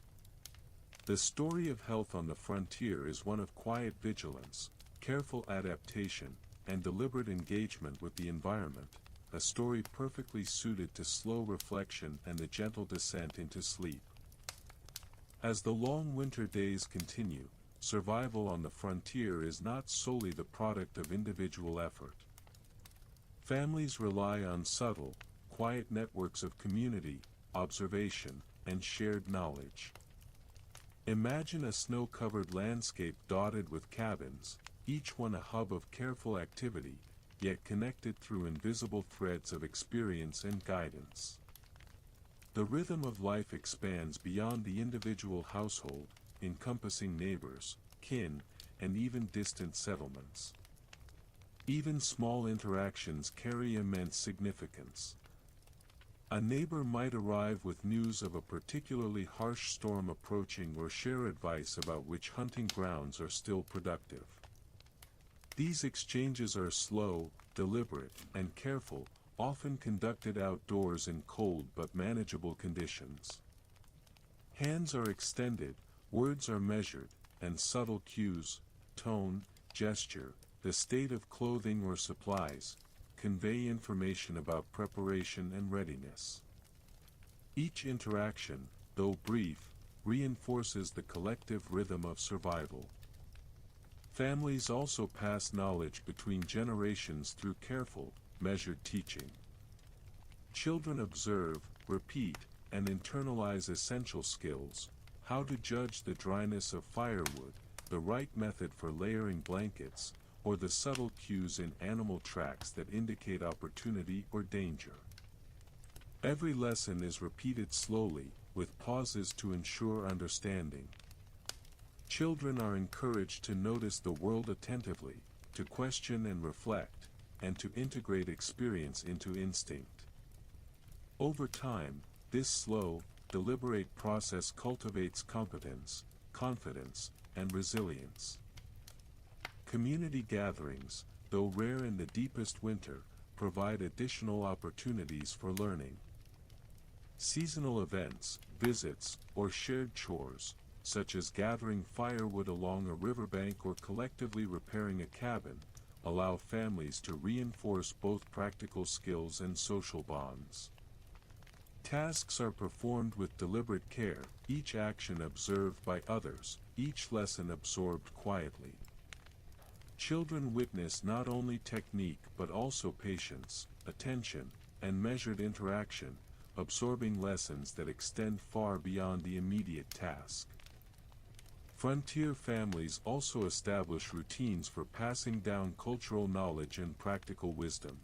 The story of health on the frontier is one of quiet vigilance, careful adaptation, and deliberate engagement with the environment, a story perfectly suited to slow reflection and the gentle descent into sleep. As the long winter days continue, survival on the frontier is not solely the product of individual effort. Families rely on subtle, quiet networks of community, observation, and shared knowledge. Imagine a snow-covered landscape dotted with cabins, each one a hub of careful activity, yet connected through invisible threads of experience and guidance. The rhythm of life expands beyond the individual household, encompassing neighbors, kin, and even distant settlements. Even small interactions carry immense significance. A neighbor might arrive with news of a particularly harsh storm approaching or share advice about which hunting grounds are still productive. These exchanges are slow, deliberate, and careful, often conducted outdoors in cold but manageable conditions. Hands are extended, words are measured, and subtle cues, tone, gesture, the state of clothing or supplies, convey information about preparation and readiness. Each interaction, though brief, reinforces the collective rhythm of survival. Families also pass knowledge between generations through careful, measured teaching. Children observe, repeat, and internalize essential skills: how to judge the dryness of firewood, the right method for layering blankets, or the subtle cues in animal tracks that indicate opportunity or danger. Every lesson is repeated slowly, with pauses to ensure understanding. Children are encouraged to notice the world attentively, to question and reflect, and to integrate experience into instinct. Over time, this slow, deliberate process cultivates competence, confidence, and resilience. Community gatherings, though rare in the deepest winter, provide additional opportunities for learning. Seasonal events, visits, or shared chores, such as gathering firewood along a riverbank or collectively repairing a cabin, allow families to reinforce both practical skills and social bonds. Tasks are performed with deliberate care, each action observed by others, each lesson absorbed quietly. Children witness not only technique but also patience, attention, and measured interaction, absorbing lessons that extend far beyond the immediate task. Frontier families also establish routines for passing down cultural knowledge and practical wisdom.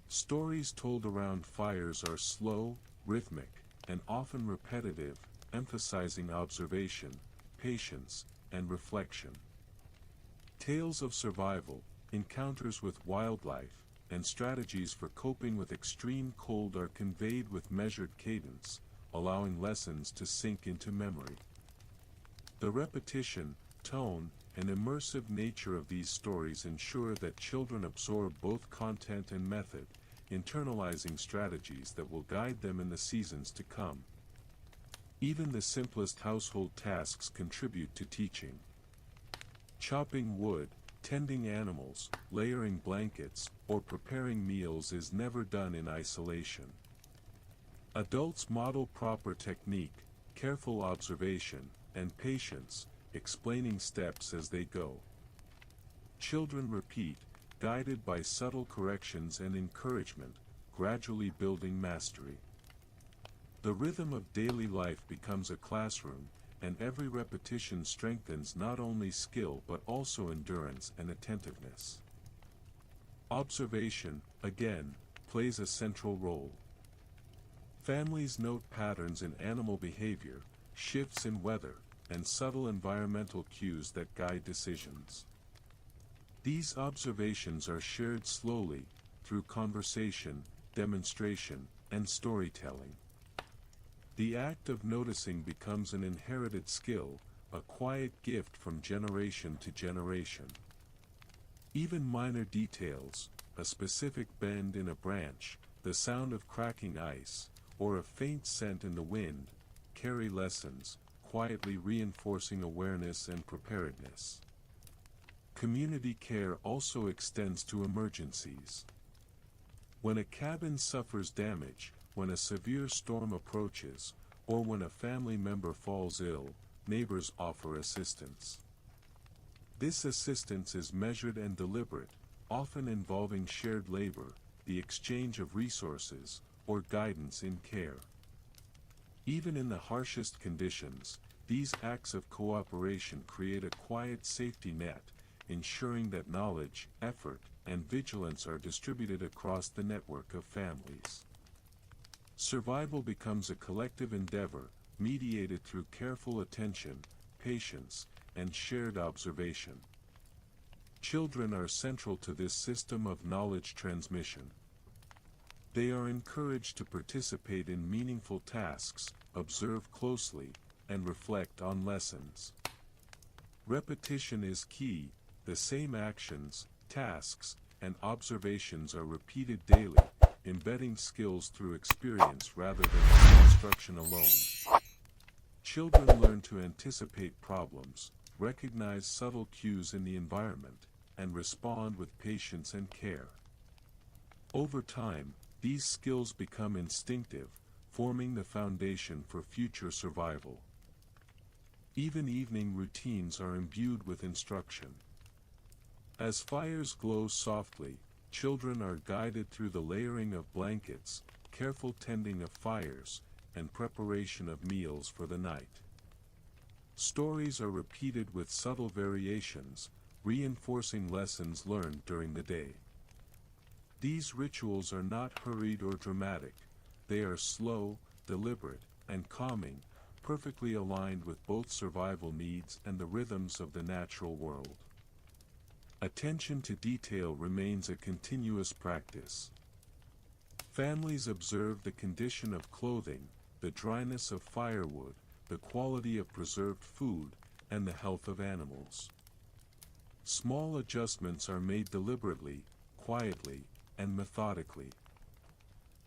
Stories told around fires are slow, rhythmic, and often repetitive, emphasizing observation, patience, and reflection. Tales of survival, encounters with wildlife, and strategies for coping with extreme cold are conveyed with measured cadence, allowing lessons to sink into memory. The repetition, tone, and immersive nature of these stories ensure that children absorb both content and method, internalizing strategies that will guide them in the seasons to come. Even the simplest household tasks contribute to teaching. Chopping wood, tending animals, layering blankets, or preparing meals is never done in isolation. Adults model proper technique, careful observation, and patience, explaining steps as they go. Children repeat, guided by subtle corrections and encouragement, gradually building mastery. The rhythm of daily life becomes a classroom, and every repetition strengthens not only skill but also endurance and attentiveness. Observation, again, plays a central role. Families note patterns in animal behavior, shifts in weather, and subtle environmental cues that guide decisions. These observations are shared slowly, through conversation, demonstration, and storytelling. The act of noticing becomes an inherited skill, a quiet gift from generation to generation. Even minor details, a specific bend in a branch, the sound of cracking ice, or a faint scent in the wind, carry lessons, quietly reinforcing awareness and preparedness. Community care also extends to emergencies. When a cabin suffers damage, when a severe storm approaches, or when a family member falls ill, neighbors offer assistance. This assistance is measured and deliberate, often involving shared labor, the exchange of resources, or guidance in care. Even in the harshest conditions, these acts of cooperation create a quiet safety net, ensuring that knowledge, effort, and vigilance are distributed across the network of families. Survival becomes a collective endeavor, mediated through careful attention, patience, and shared observation. Children are central to this system of knowledge transmission. They are encouraged to participate in meaningful tasks, observe closely, and reflect on lessons. Repetition is key. The same actions, tasks, and observations are repeated daily, embedding skills through experience rather than instruction alone. Children learn to anticipate problems, recognize subtle cues in the environment, and respond with patience and care. Over time, these skills become instinctive, forming the foundation for future survival. Even evening routines are imbued with instruction. As fires glow softly, children are guided through the layering of blankets, careful tending of fires, and preparation of meals for the night. Stories are repeated with subtle variations, reinforcing lessons learned during the day. These rituals are not hurried or dramatic. They are slow, deliberate, and calming, perfectly aligned with both survival needs and the rhythms of the natural world. Attention to detail remains a continuous practice. Families observe the condition of clothing, the dryness of firewood, the quality of preserved food, and the health of animals. Small adjustments are made deliberately, quietly, and methodically.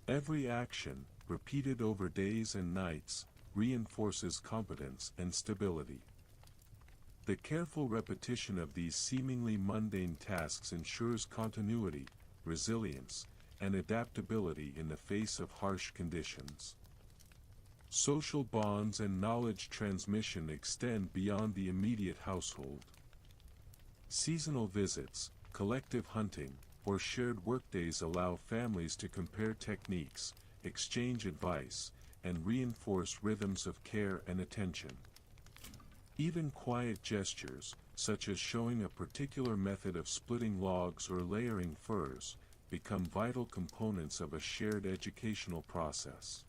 Every action, repeated over days and nights, reinforces competence and stability. The careful repetition of these seemingly mundane tasks ensures continuity, resilience, and adaptability in the face of harsh conditions. Social bonds and knowledge transmission extend beyond the immediate household. Seasonal visits, collective hunting, or shared workdays allow families to compare techniques, exchange advice, and reinforce rhythms of care and attention. Even quiet gestures, such as showing a particular method of splitting logs or layering furs, become vital components of a shared educational process.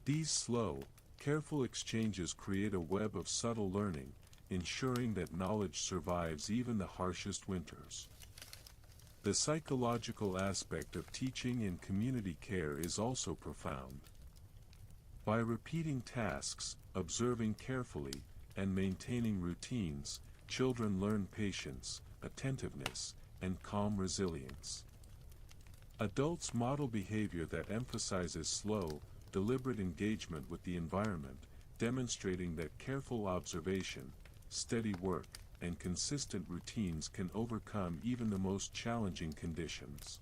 These slow, careful exchanges create a web of subtle learning, ensuring that knowledge survives even the harshest winters. The psychological aspect of teaching and community care is also profound. By repeating tasks, observing carefully, and maintaining routines, children learn patience, attentiveness, and calm resilience. Adults model behavior that emphasizes slow, deliberate engagement with the environment, demonstrating that careful observation, steady work, and consistent routines can overcome even the most challenging conditions.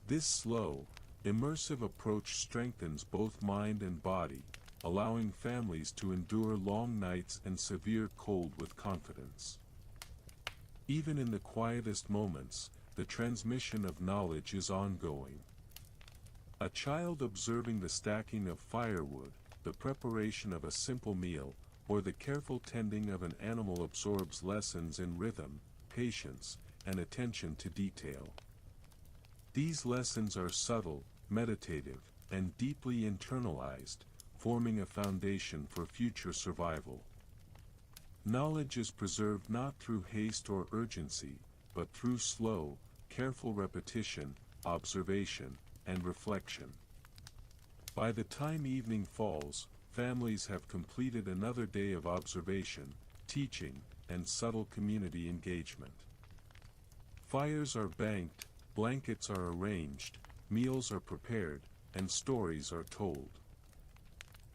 This slow, immersive approach strengthens both mind and body, allowing families to endure long nights and severe cold with confidence. Even in the quietest moments, the transmission of knowledge is ongoing. A child observing the stacking of firewood, the preparation of a simple meal, or the careful tending of an animal absorbs lessons in rhythm, patience, and attention to detail. These lessons are subtle, meditative, and deeply internalized, forming a foundation for future survival. Knowledge is preserved not through haste or urgency, but through slow, careful repetition, observation, and reflection. By the time evening falls, families have completed another day of observation, teaching, and subtle community engagement. Fires are banked, blankets are arranged, meals are prepared, and stories are told.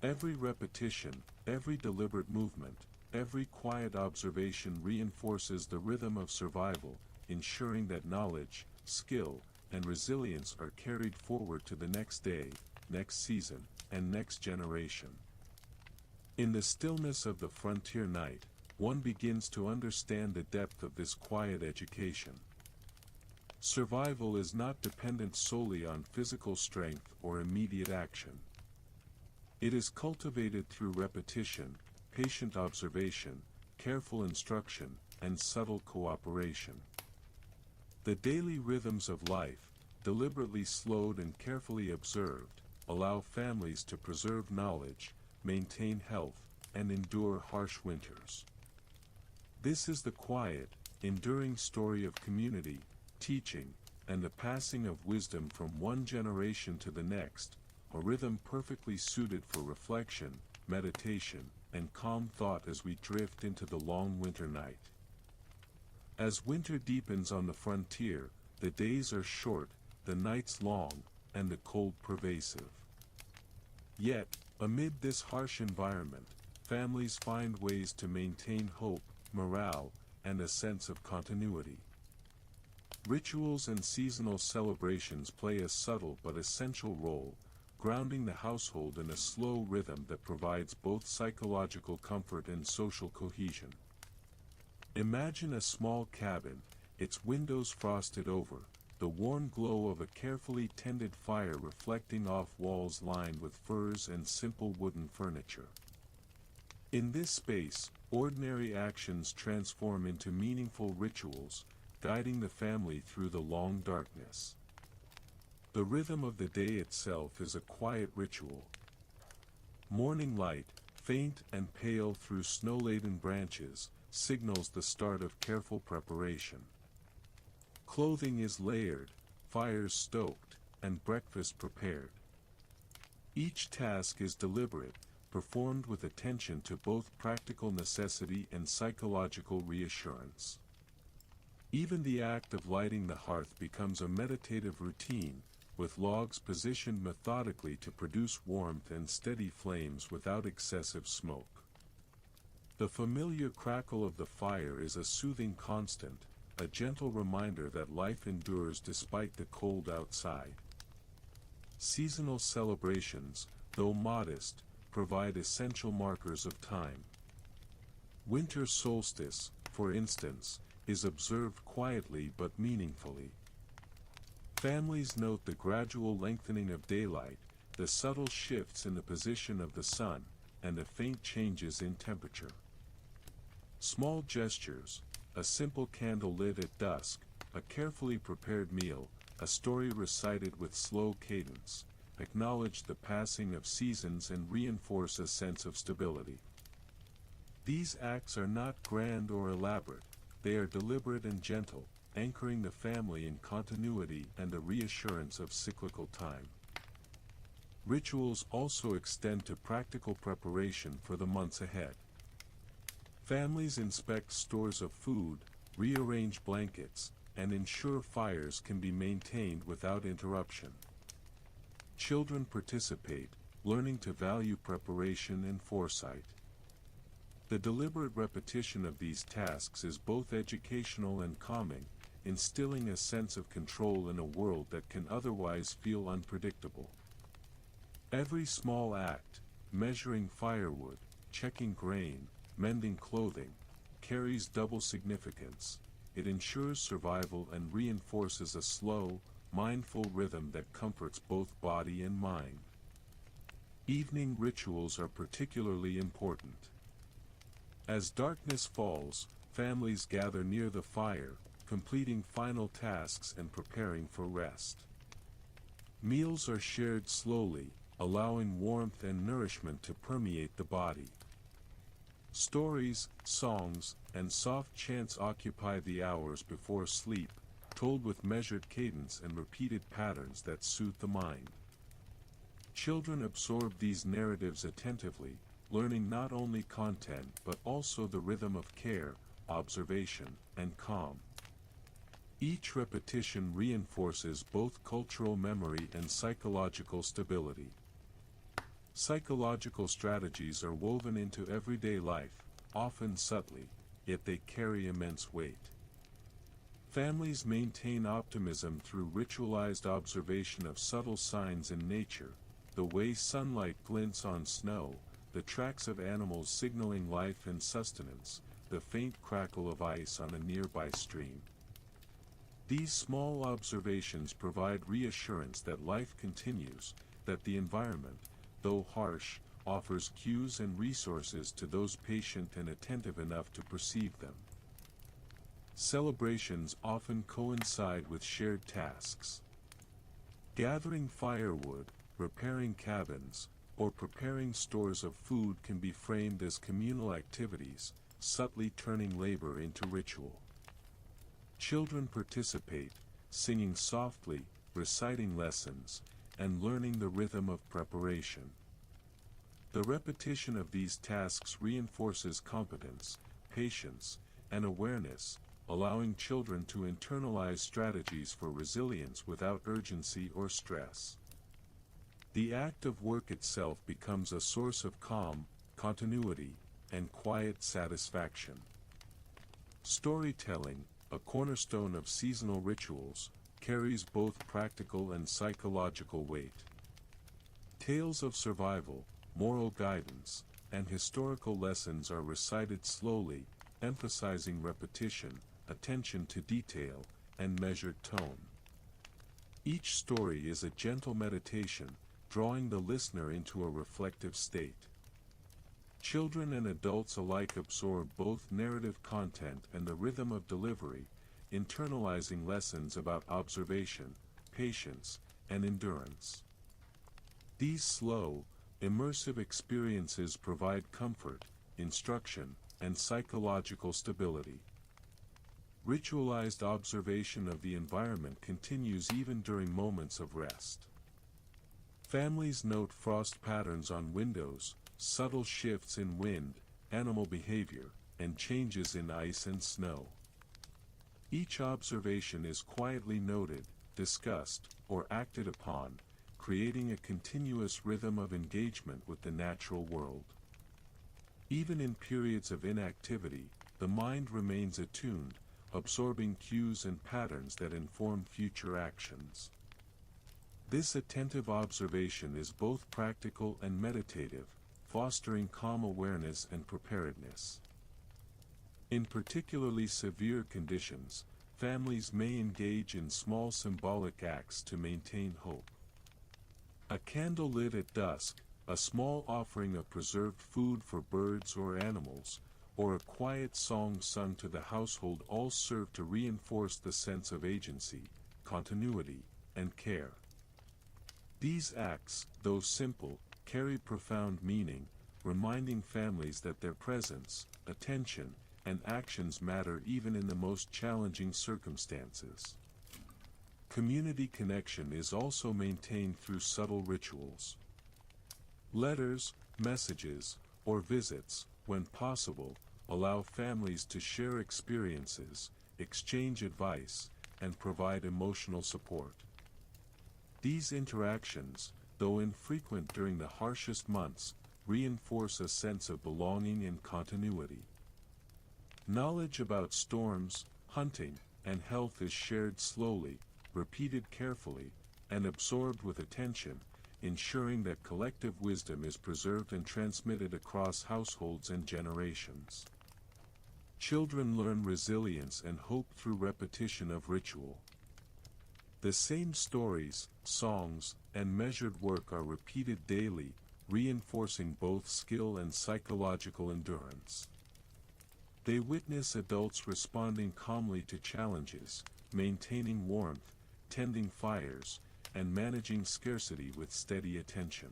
Every repetition, every deliberate movement, every quiet observation reinforces the rhythm of survival, ensuring that knowledge, skill, and resilience are carried forward to the next day, next season, and next generation. In the stillness of the frontier night, one begins to understand the depth of this quiet education. Survival is not dependent solely on physical strength or immediate action. It is cultivated through repetition, patient observation, careful instruction, and subtle cooperation. The daily rhythms of life, deliberately slowed and carefully observed, allow families to preserve knowledge, maintain health, and endure harsh winters. This is the quiet, enduring story of community, teaching, and the passing of wisdom from one generation to the next, a rhythm perfectly suited for reflection, meditation, and calm thought as we drift into the long winter night. As winter deepens on the frontier, the days are short, the nights long, and the cold pervasive. Yet, amid this harsh environment, families find ways to maintain hope, morale, and a sense of continuity. Rituals and seasonal celebrations play a subtle but essential role, grounding the household in a slow rhythm that provides both psychological comfort and social cohesion. Imagine a small cabin, its windows frosted over, the warm glow of a carefully tended fire reflecting off walls lined with furs and simple wooden furniture. In this space, ordinary actions transform into meaningful rituals, guiding the family through the long darkness. The rhythm of the day itself is a quiet ritual. Morning light, faint and pale through snow-laden branches, signals the start of careful preparation. Clothing is layered, fires stoked, and breakfast prepared. Each task is deliberate, performed with attention to both practical necessity and psychological reassurance. Even the act of lighting the hearth becomes a meditative routine, with logs positioned methodically to produce warmth and steady flames without excessive smoke. The familiar crackle of the fire is a soothing constant, a gentle reminder that life endures despite the cold outside. Seasonal celebrations, though modest, provide essential markers of time. Winter solstice, for instance, is observed quietly but meaningfully. Families note the gradual lengthening of daylight, the subtle shifts in the position of the sun, and the faint changes in temperature. Small gestures, a simple candle lit at dusk, a carefully prepared meal, a story recited with slow cadence, acknowledge the passing of seasons and reinforce a sense of stability. These acts are not grand or elaborate, they are deliberate and gentle, anchoring the family in continuity and a reassurance of cyclical time. Rituals also extend to practical preparation for the months ahead. Families inspect stores of food, rearrange blankets, and ensure fires can be maintained without interruption. Children participate, learning to value preparation and foresight. The deliberate repetition of these tasks is both educational and calming, instilling a sense of control in a world that can otherwise feel unpredictable. Every small act, measuring firewood, checking grain, mending clothing, carries double significance. It ensures survival and reinforces a slow, mindful rhythm that comforts both body and mind. Evening rituals are particularly important. As darkness falls, families gather near the fire, completing final tasks and preparing for rest. Meals are shared slowly, allowing warmth and nourishment to permeate the body. Stories, songs, and soft chants occupy the hours before sleep, told with measured cadence and repeated patterns that soothe the mind. Children absorb these narratives attentively, learning not only content but also the rhythm of care, observation, and calm. Each repetition reinforces both cultural memory and psychological stability. Psychological strategies are woven into everyday life, often subtly, yet they carry immense weight. Families maintain optimism through ritualized observation of subtle signs in nature, the way sunlight glints on snow, the tracks of animals signaling life and sustenance, the faint crackle of ice on a nearby stream. These small observations provide reassurance that life continues, that the environment, though harsh, offers cues and resources to those patient and attentive enough to perceive them. Celebrations often coincide with shared tasks. Gathering firewood, repairing cabins, or preparing stores of food can be framed as communal activities, subtly turning labor into ritual. Children participate, singing softly, reciting lessons, and learning the rhythm of preparation. The repetition of these tasks reinforces competence, patience, and awareness, allowing children to internalize strategies for resilience without urgency or stress. The act of work itself becomes a source of calm, continuity, and quiet satisfaction. Storytelling, a cornerstone of seasonal rituals, carries both practical and psychological weight. Tales of survival, moral guidance, and historical lessons are recited slowly, emphasizing repetition, attention to detail, and measured tone. Each story is a gentle meditation, drawing the listener into a reflective state. Children and adults alike absorb both narrative content and the rhythm of delivery, internalizing lessons about observation, patience, and endurance. These slow, immersive experiences provide comfort, instruction, and psychological stability. Ritualized observation of the environment continues even during moments of rest. Families note frost patterns on windows, subtle shifts in wind, animal behavior, and changes in ice and snow. Each observation is quietly noted, discussed, or acted upon, creating a continuous rhythm of engagement with the natural world. Even in periods of inactivity, the mind remains attuned, absorbing cues and patterns that inform future actions. This attentive observation is both practical and meditative, fostering calm awareness and preparedness. In particularly severe conditions, families may engage in small symbolic acts to maintain hope. A candle lit at dusk, a small offering of preserved food for birds or animals, or a quiet song sung to the household all serve to reinforce the sense of agency, continuity, and care. These acts, though simple, carry profound meaning, reminding families that their presence, attention, and actions matter even in the most challenging circumstances. Community connection is also maintained through subtle rituals. Letters, messages, or visits, when possible, allow families to share experiences, exchange advice, and provide emotional support. These interactions, though infrequent during the harshest months, reinforce a sense of belonging and continuity. Knowledge about storms, hunting, and health is shared slowly, repeated carefully, and absorbed with attention, ensuring that collective wisdom is preserved and transmitted across households and generations. Children learn resilience and hope through repetition of ritual. The same stories, songs, and measured work are repeated daily, reinforcing both skill and psychological endurance. They witness adults responding calmly to challenges, maintaining warmth, tending fires, and managing scarcity with steady attention.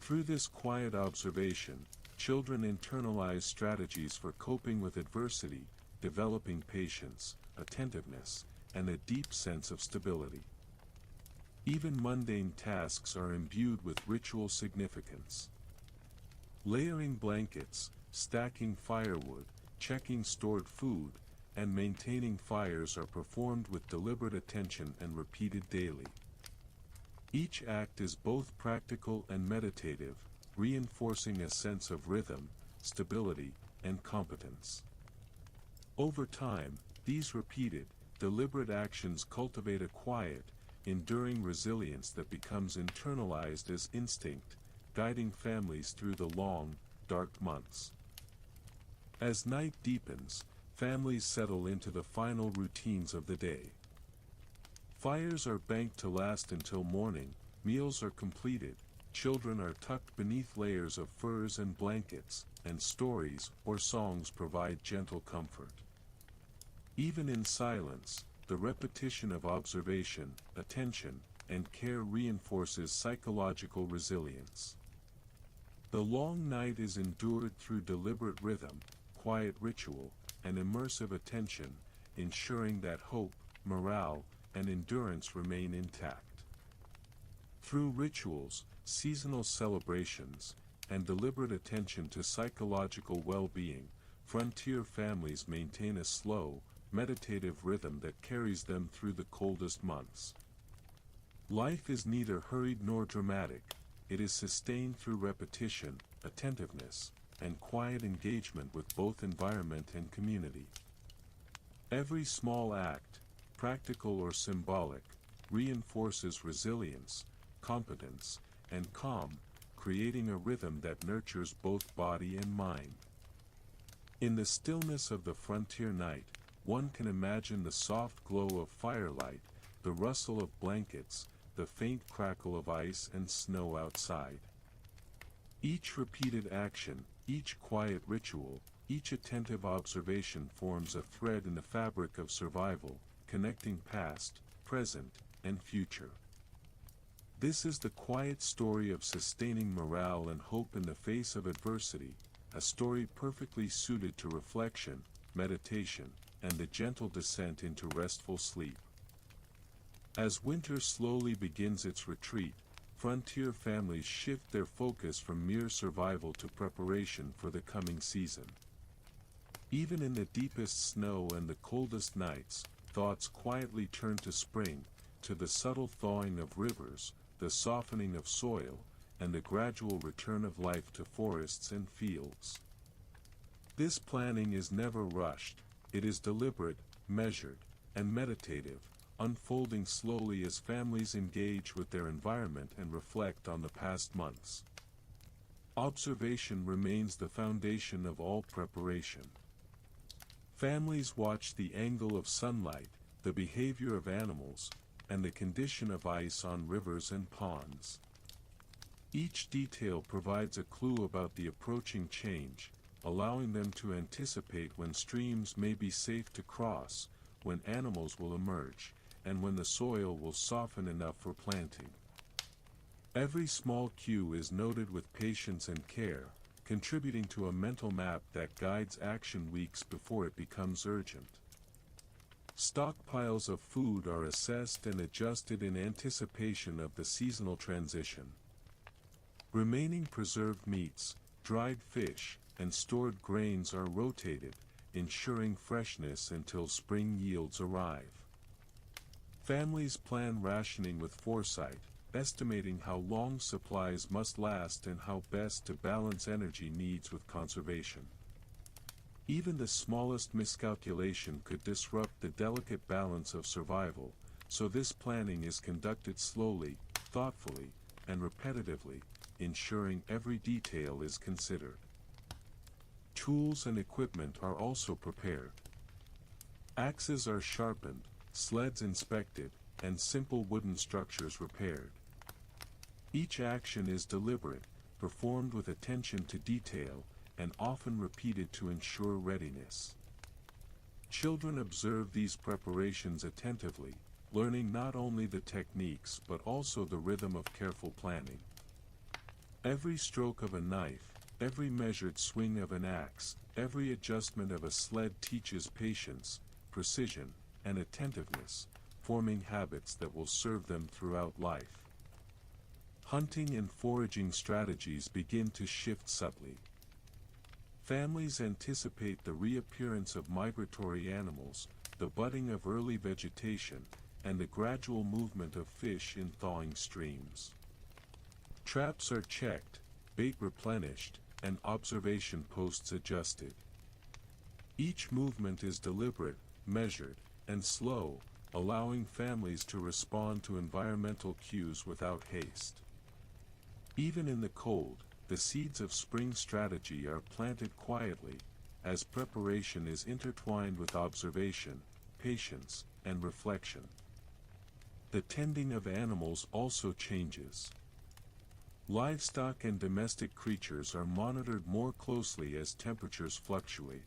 Through this quiet observation, children internalize strategies for coping with adversity, developing patience, attentiveness, and a deep sense of stability. Even mundane tasks are imbued with ritual significance. Layering blankets, stacking firewood, checking stored food, and maintaining fires are performed with deliberate attention and repeated daily. Each act is both practical and meditative, reinforcing a sense of rhythm, stability, and competence. Over time, these repeated, deliberate actions cultivate a quiet, enduring resilience that becomes internalized as instinct, guiding families through the long, dark months. As night deepens, families settle into the final routines of the day. Fires are banked to last until morning, meals are completed, children are tucked beneath layers of furs and blankets, and stories or songs provide gentle comfort. Even in silence, the repetition of observation, attention, and care reinforces psychological resilience. The long night is endured through deliberate rhythm, quiet ritual, and immersive attention, ensuring that hope, morale, and endurance remain intact. Through rituals, seasonal celebrations, and deliberate attention to psychological well-being, frontier families maintain a slow, meditative rhythm that carries them through the coldest months. Life is neither hurried nor dramatic, it is sustained through repetition, attentiveness, and quiet engagement with both environment and community. Every small act, practical or symbolic, reinforces resilience, competence, and calm, creating a rhythm that nurtures both body and mind. In the stillness of the frontier night, one can imagine the soft glow of firelight, the rustle of blankets, the faint crackle of ice and snow outside. Each repeated action, each quiet ritual, each attentive observation forms a thread in the fabric of survival, connecting past, present, and future. This is the quiet story of sustaining morale and hope in the face of adversity, a story perfectly suited to reflection, meditation, and the gentle descent into restful sleep. As winter slowly begins its retreat, frontier families shift their focus from mere survival to preparation for the coming season. Even in the deepest snow and the coldest nights, thoughts quietly turn to spring, to the subtle thawing of rivers, the softening of soil, and the gradual return of life to forests and fields. This planning is never rushed, it is deliberate, measured, and meditative, unfolding slowly as families engage with their environment and reflect on the past months. Observation remains the foundation of all preparation. Families watch the angle of sunlight, the behavior of animals, and the condition of ice on rivers and ponds. Each detail provides a clue about the approaching change, allowing them to anticipate when streams may be safe to cross, when animals will emerge, and when the soil will soften enough for planting. Every small cue is noted with patience and care, contributing to a mental map that guides action weeks before it becomes urgent. Stockpiles of food are assessed and adjusted in anticipation of the seasonal transition. Remaining preserved meats, dried fish, and stored grains are rotated, ensuring freshness until spring yields arrive. Families plan rationing with foresight, estimating how long supplies must last and how best to balance energy needs with conservation. Even the smallest miscalculation could disrupt the delicate balance of survival, so this planning is conducted slowly, thoughtfully, and repetitively, ensuring every detail is considered. Tools and equipment are also prepared. Axes are sharpened, sleds inspected, and simple wooden structures repaired. Each action is deliberate, performed with attention to detail, and often repeated to ensure readiness. Children observe these preparations attentively, learning not only the techniques but also the rhythm of careful planning. Every stroke of a knife, every measured swing of an axe, every adjustment of a sled teaches patience, precision, and attentiveness, forming habits that will serve them throughout life. Hunting and foraging strategies begin to shift subtly. Families anticipate the reappearance of migratory animals, the budding of early vegetation, and the gradual movement of fish in thawing streams. Traps are checked, bait replenished, and observation posts adjusted. Each movement is deliberate, measured, and slow, allowing families to respond to environmental cues without haste. Even in the cold, the seeds of spring strategy are planted quietly, as preparation is intertwined with observation, patience, and reflection. The tending of animals also changes. Livestock and domestic creatures are monitored more closely as temperatures fluctuate.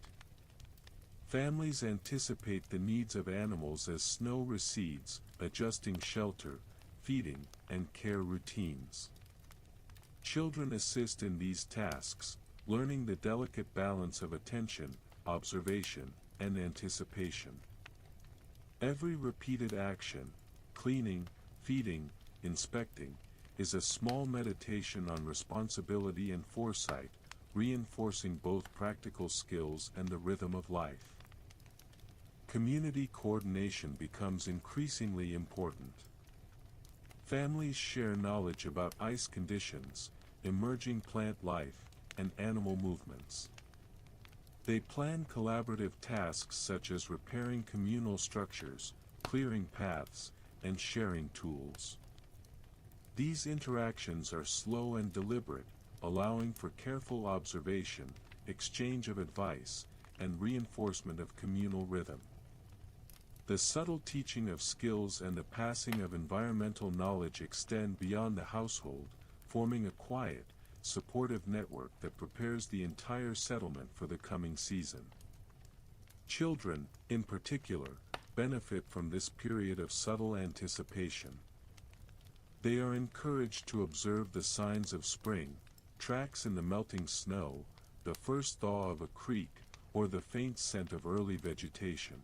Families anticipate the needs of animals as snow recedes, adjusting shelter, feeding, and care routines. Children assist in these tasks, learning the delicate balance of attention, observation, and anticipation. Every repeated action, cleaning, feeding, inspecting, is a small meditation on responsibility and foresight, reinforcing both practical skills and the rhythm of life. Community coordination becomes increasingly important. Families share knowledge about ice conditions, emerging plant life, and animal movements. They plan collaborative tasks such as repairing communal structures, clearing paths, and sharing tools. These interactions are slow and deliberate, allowing for careful observation, exchange of advice, and reinforcement of communal rhythm. The subtle teaching of skills and the passing of environmental knowledge extend beyond the household, forming a quiet, supportive network that prepares the entire settlement for the coming season. Children, in particular, benefit from this period of subtle anticipation. They are encouraged to observe the signs of spring, tracks in the melting snow, the first thaw of a creek, or the faint scent of early vegetation.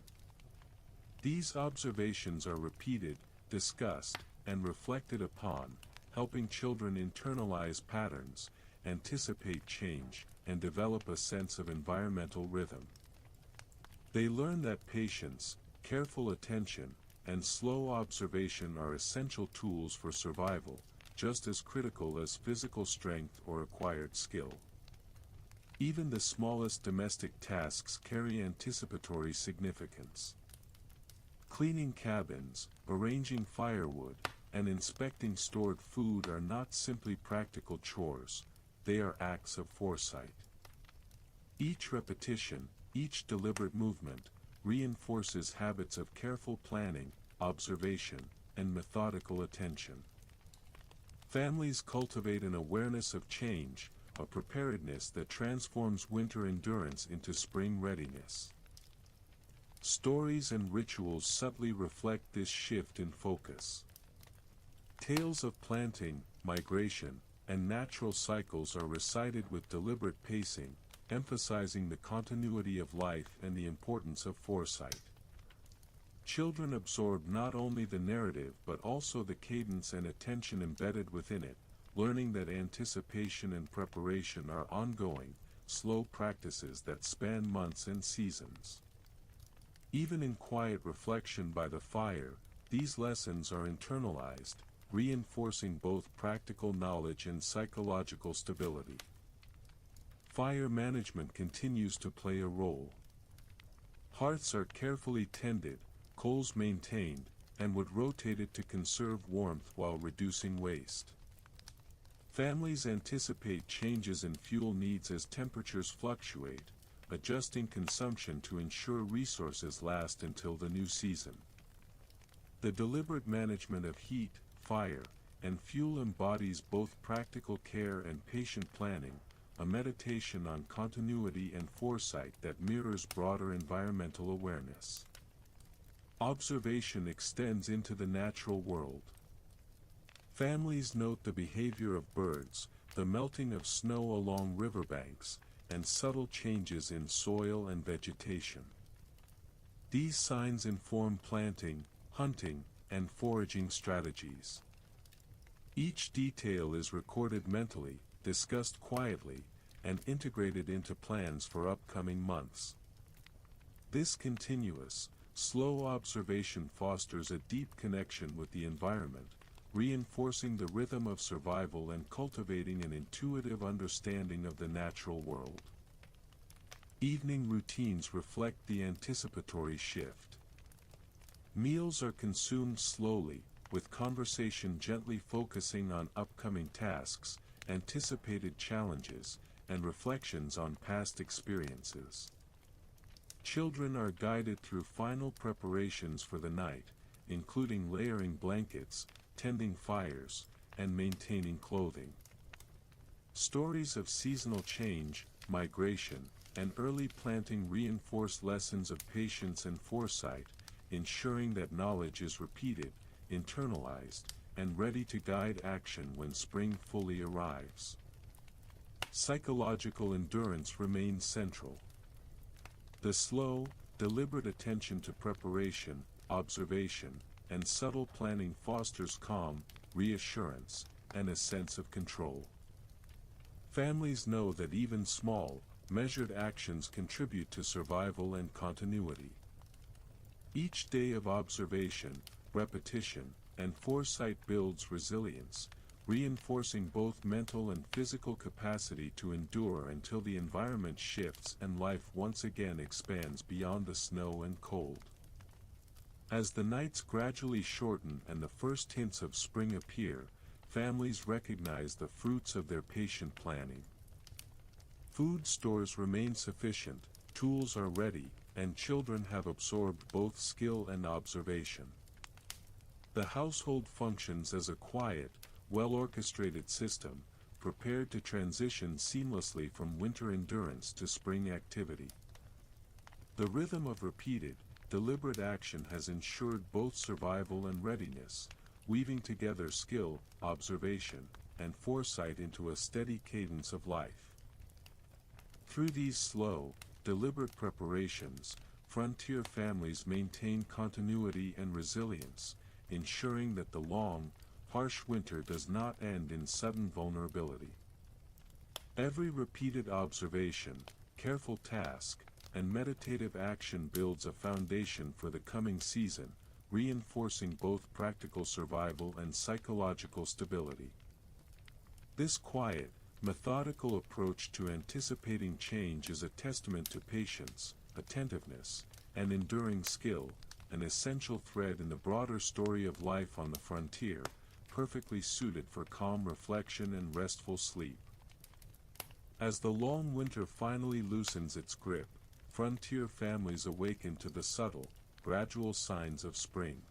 These observations are repeated, discussed, and reflected upon, helping children internalize patterns, anticipate change, and develop a sense of environmental rhythm. They learn that patience, careful attention, and slow observation are essential tools for survival, just as critical as physical strength or acquired skill. Even the smallest domestic tasks carry anticipatory significance. Cleaning cabins, arranging firewood, and inspecting stored food are not simply practical chores, they are acts of foresight. Each repetition, each deliberate movement, reinforces habits of careful planning, observation, and methodical attention. Families cultivate an awareness of change, a preparedness that transforms winter endurance into spring readiness. Stories and rituals subtly reflect this shift in focus. Tales of planting, migration, and natural cycles are recited with deliberate pacing, emphasizing the continuity of life and the importance of foresight. Children absorb not only the narrative but also the cadence and attention embedded within it, learning that anticipation and preparation are ongoing, slow practices that span months and seasons. Even in quiet reflection by the fire, these lessons are internalized, reinforcing both practical knowledge and psychological stability. Fire management continues to play a role. Hearths are carefully tended, coals maintained, and wood rotated to conserve warmth while reducing waste. Families anticipate changes in fuel needs as temperatures fluctuate, adjusting consumption to ensure resources last until the new season. The deliberate management of heat, fire, and fuel embodies both practical care and patient planning, a meditation on continuity and foresight that mirrors broader environmental awareness. Observation extends into the natural world. Families note the behavior of birds, the melting of snow along riverbanks, and subtle changes in soil and vegetation. These signs inform planting, hunting, and foraging strategies. Each detail is recorded mentally, discussed quietly, and integrated into plans for upcoming months. This continuous, slow observation fosters a deep connection with the environment, reinforcing the rhythm of survival and cultivating an intuitive understanding of the natural world. Evening routines reflect the anticipatory shift. Meals are consumed slowly, with conversation gently focusing on upcoming tasks, anticipated challenges, and reflections on past experiences. Children are guided through final preparations for the night, including layering blankets, tending fires, and maintaining clothing. Stories of seasonal change, migration, and early planting reinforce lessons of patience and foresight, ensuring that knowledge is repeated, internalized, and ready to guide action when spring fully arrives. Psychological endurance remains central. The slow, deliberate attention to preparation, observation, and subtle planning fosters calm, reassurance, and a sense of control. Families know that even small, measured actions contribute to survival and continuity. Each day of observation, repetition, and foresight builds resilience, reinforcing both mental and physical capacity to endure until the environment shifts and life once again expands beyond the snow and cold. As the nights gradually shorten and the first hints of spring appear, families recognize the fruits of their patient planning. Food stores remain sufficient, tools are ready, and children have absorbed both skill and observation. The household functions as a quiet, well-orchestrated system, prepared to transition seamlessly from winter endurance to spring activity. The rhythm of repeated, deliberate action has ensured both survival and readiness, weaving together skill, observation, and foresight into a steady cadence of life. Through these slow, deliberate preparations, frontier families maintain continuity and resilience, ensuring that the long, harsh winter does not end in sudden vulnerability. Every repeated observation, careful task, and meditative action builds a foundation for the coming season, reinforcing both practical survival and psychological stability. This quiet, methodical approach to anticipating change is a testament to patience, attentiveness, and enduring skill, an essential thread in the broader story of life on the frontier, perfectly suited for calm reflection and restful sleep. As the long winter finally loosens its grip, frontier families awaken to the subtle, gradual signs of spring.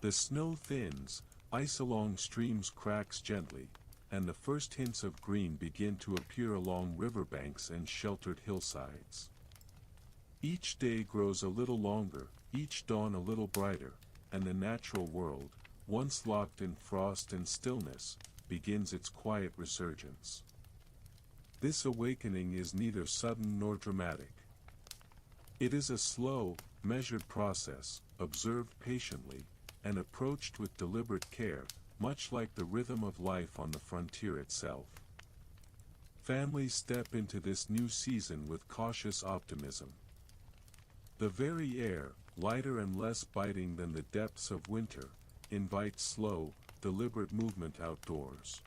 The snow thins, ice along streams cracks gently, and the first hints of green begin to appear along riverbanks and sheltered hillsides. Each day grows a little longer, each dawn a little brighter, and the natural world, once locked in frost and stillness, begins its quiet resurgence. This awakening is neither sudden nor dramatic. It is a slow, measured process, observed patiently, and approached with deliberate care, much like the rhythm of life on the frontier itself. Families step into this new season with cautious optimism. The very air, lighter and less biting than the depths of winter, invites slow, deliberate movement outdoors.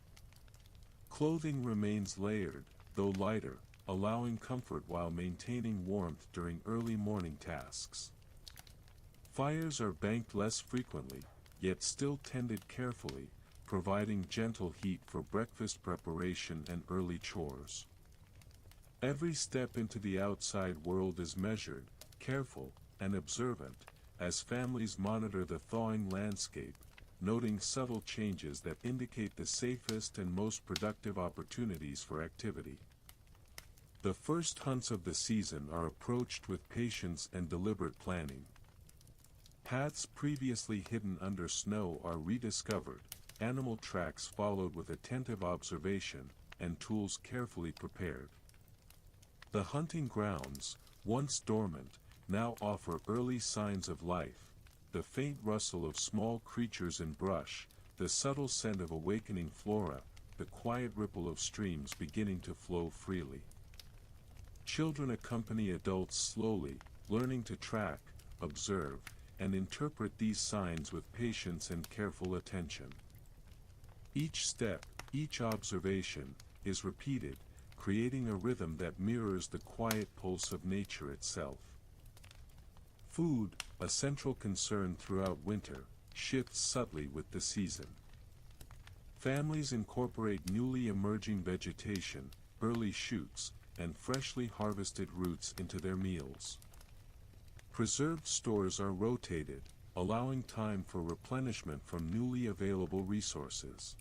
Clothing remains layered, though lighter, allowing comfort while maintaining warmth during early morning tasks. Fires are banked less frequently, yet still tended carefully, providing gentle heat for breakfast preparation and early chores. Every step into the outside world is measured, careful, and observant, as families monitor the thawing landscape, noting subtle changes that indicate the safest and most productive opportunities for activity. The first hunts of the season are approached with patience and deliberate planning. Paths previously hidden under snow are rediscovered, animal tracks followed with attentive observation, and tools carefully prepared. The hunting grounds, once dormant, now offer early signs of life, the faint rustle of small creatures in brush, the subtle scent of awakening flora, the quiet ripple of streams beginning to flow freely. Children accompany adults slowly, learning to track, observe, and interpret these signs with patience and careful attention. Each step, each observation, is repeated, creating a rhythm that mirrors the quiet pulse of nature itself. Food, a central concern throughout winter, shifts subtly with the season. Families incorporate newly emerging vegetation, early shoots, and freshly harvested roots into their meals. Preserved stores are rotated, allowing time for replenishment from newly available resources.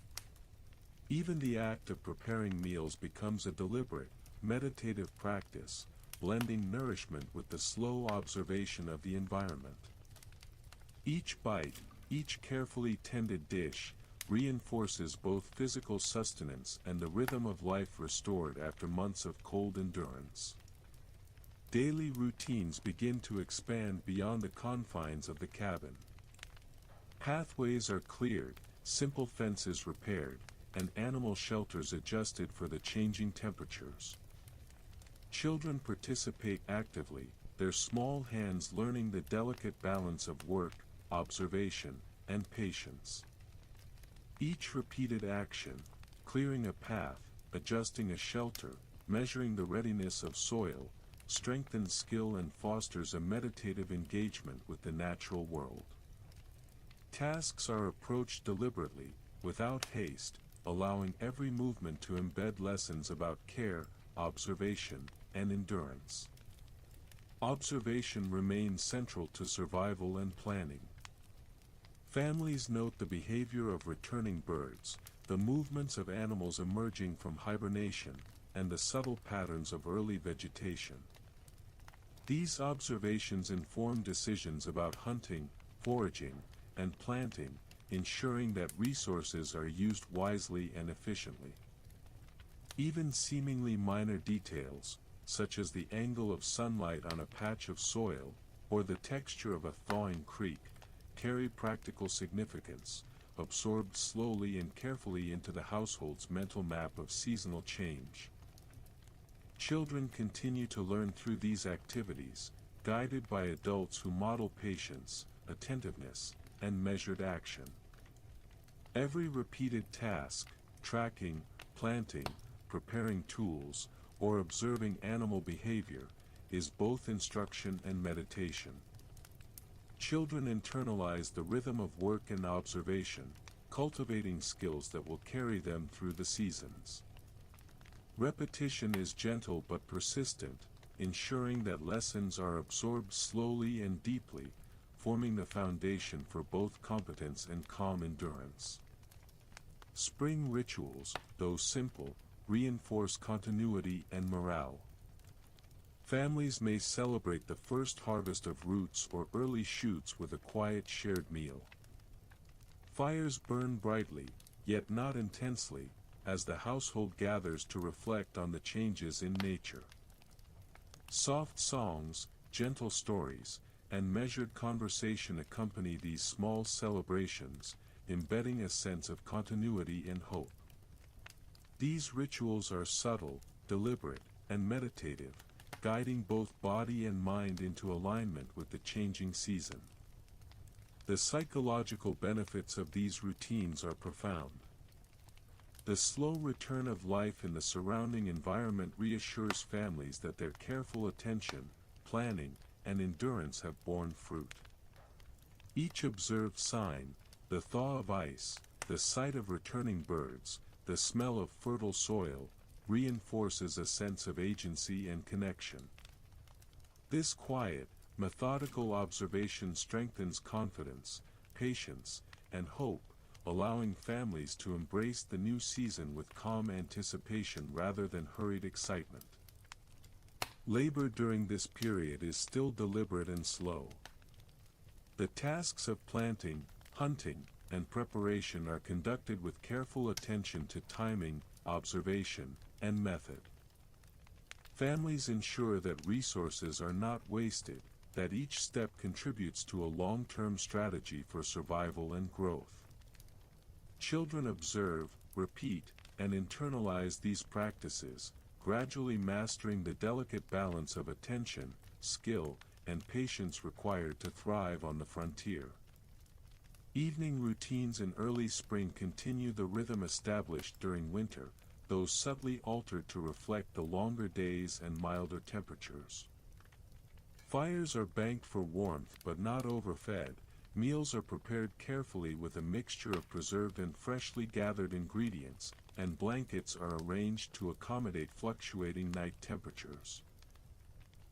Even the act of preparing meals becomes a deliberate, meditative practice, blending nourishment with the slow observation of the environment. Each bite, each carefully tended dish, reinforces both physical sustenance and the rhythm of life restored after months of cold endurance. daily routines begin to expand beyond the confines of the cabin. Pathways are cleared, simple fences repaired, and animal shelters adjusted for the changing temperatures. Children participate actively, their small hands learning the delicate balance of work, observation, and patience. Each repeated action, clearing a path, adjusting a shelter, measuring the readiness of soil, strengthens skill and fosters a meditative engagement with the natural world. Tasks are approached deliberately, without haste, allowing every movement to embed lessons about care, observation, and endurance. Observation remains central to survival and planning. Families note the behavior of returning birds, the movements of animals emerging from hibernation, and the subtle patterns of early vegetation. These observations inform decisions about hunting, foraging, and planting, ensuring that resources are used wisely and efficiently. Even seemingly minor details, such as the angle of sunlight on a patch of soil, or the texture of a thawing creek, carry practical significance, absorbed slowly and carefully into the household's mental map of seasonal change. Children continue to learn through these activities, guided by adults who model patience, attentiveness, and measured action. Every repeated task, tracking, planting, preparing tools, or observing animal behavior, is both instruction and meditation. Children internalize the rhythm of work and observation, cultivating skills that will carry them through the seasons. Repetition is gentle but persistent, ensuring that lessons are absorbed slowly and deeply, forming the foundation for both competence and calm endurance. Spring rituals, though simple, reinforce continuity and morale. Families may celebrate the first harvest of roots or early shoots with a quiet shared meal. Fires burn brightly, yet not intensely, as the household gathers to reflect on the changes in nature. Soft songs, gentle stories, and measured conversation accompany these small celebrations, embedding a sense of continuity and hope. These rituals are subtle, deliberate, and meditative, guiding both body and mind into alignment with the changing season. The psychological benefits of these routines are profound. The slow return of life in the surrounding environment reassures families that their careful attention, planning, and endurance have borne fruit. Each observed sign, the thaw of ice, the sight of returning birds, the smell of fertile soil, reinforces a sense of agency and connection. This quiet, methodical observation strengthens confidence, patience, and hope, allowing families to embrace the new season with calm anticipation rather than hurried excitement. Labor during this period is still deliberate and slow. The tasks of planting, hunting, and preparation are conducted with careful attention to timing, observation, and method. Families ensure that resources are not wasted, that each step contributes to a long-term strategy for survival and growth. Children observe, repeat, and internalize these practices, gradually mastering the delicate balance of attention, skill, and patience required to thrive on the frontier. Evening routines in early spring continue the rhythm established during winter, though subtly altered to reflect the longer days and milder temperatures. Fires are banked for warmth but not overfed, meals are prepared carefully with a mixture of preserved and freshly gathered ingredients, and blankets are arranged to accommodate fluctuating night temperatures.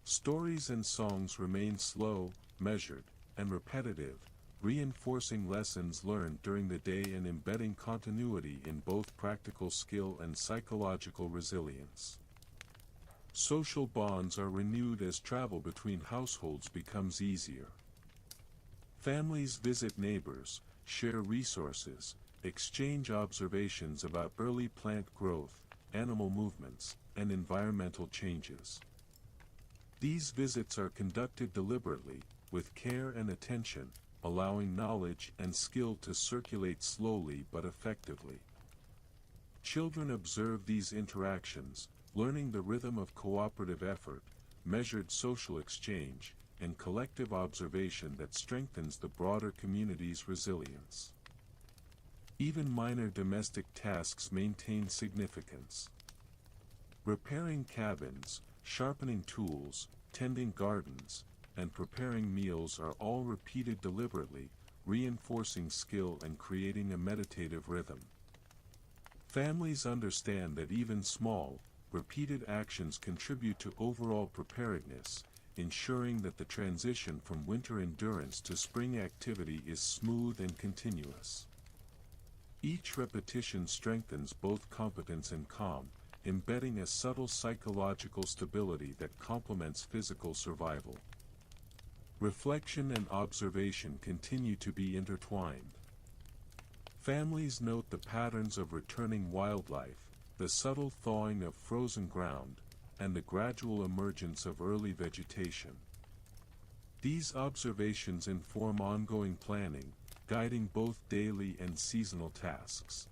Stories and songs remain slow, measured, and repetitive, reinforcing lessons learned during the day and embedding continuity in both practical skill and psychological resilience. Social bonds are renewed as travel between households becomes easier. Families visit neighbors, share resources, exchange observations about early plant growth, animal movements, and environmental changes. These visits are conducted deliberately, with care and attention, allowing knowledge and skill to circulate slowly but effectively. Children observe these interactions, learning the rhythm of cooperative effort, measured social exchange, and collective observation that strengthens the broader community's resilience. Even minor domestic tasks maintain significance. Repairing cabins, sharpening tools, tending gardens, and preparing meals are all repeated deliberately, reinforcing skill and creating a meditative rhythm. Families understand that even small, repeated actions contribute to overall preparedness, ensuring that the transition from winter endurance to spring activity is smooth and continuous. Each repetition strengthens both competence and calm, embedding a subtle psychological stability that complements physical survival. Reflection and observation continue to be intertwined. Families note the patterns of returning wildlife, the subtle thawing of frozen ground, and the gradual emergence of early vegetation. These observations inform ongoing planning, guiding both daily and seasonal tasks.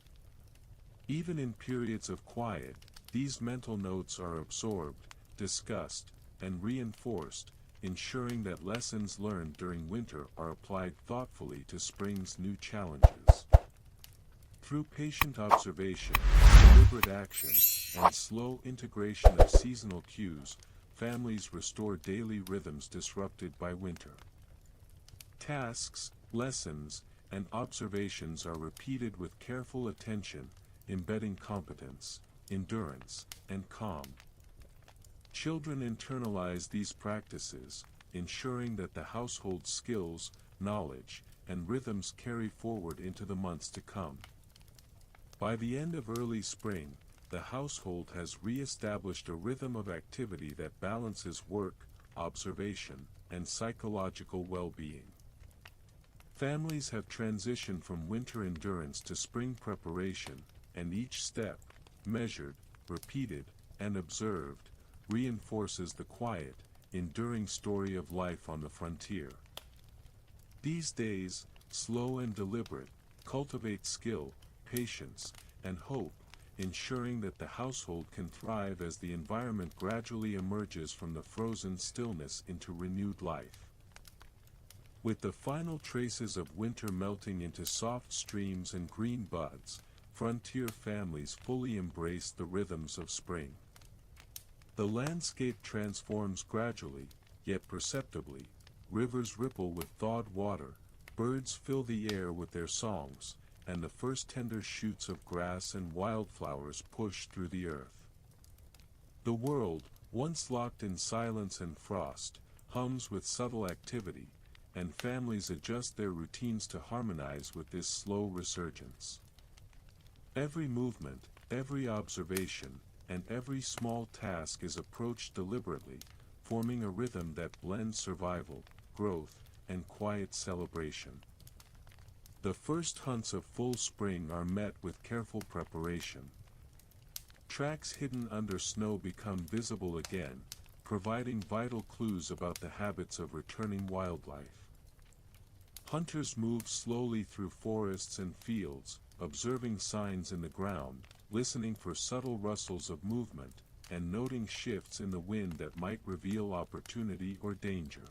Even in periods of quiet, these mental notes are absorbed, discussed, and reinforced, ensuring that lessons learned during winter are applied thoughtfully to spring's new challenges. Through patient observation, deliberate action, and slow integration of seasonal cues, families restore daily rhythms disrupted by winter. Tasks, lessons, and observations are repeated with careful attention, embedding competence, endurance, and calm. Children internalize these practices, ensuring that the household's skills, knowledge, and rhythms carry forward into the months to come. By the end of early spring, the household has re-established a rhythm of activity that balances work, observation, and psychological well-being. Families have transitioned from winter endurance to spring preparation, and each step, measured, repeated, and observed, reinforces the quiet, enduring story of life on the frontier. These days, slow and deliberate, cultivate skill, patience, and hope, ensuring that the household can thrive as the environment gradually emerges from the frozen stillness into renewed life. With the final traces of winter melting into soft streams and green buds, frontier families fully embrace the rhythms of spring. The landscape transforms gradually, yet perceptibly. Rivers ripple with thawed water, birds fill the air with their songs, and the first tender shoots of grass and wildflowers push through the earth. The world, once locked in silence and frost, hums with subtle activity, and families adjust their routines to harmonize with this slow resurgence. Every movement, every observation, and every small task is approached deliberately, forming a rhythm that blends survival, growth, and quiet celebration. The first hunts of full spring are met with careful preparation. Tracks hidden under snow become visible again, providing vital clues about the habits of returning wildlife. Hunters move slowly through forests and fields, observing signs in the ground, listening for subtle rustles of movement, and noting shifts in the wind that might reveal opportunity or danger.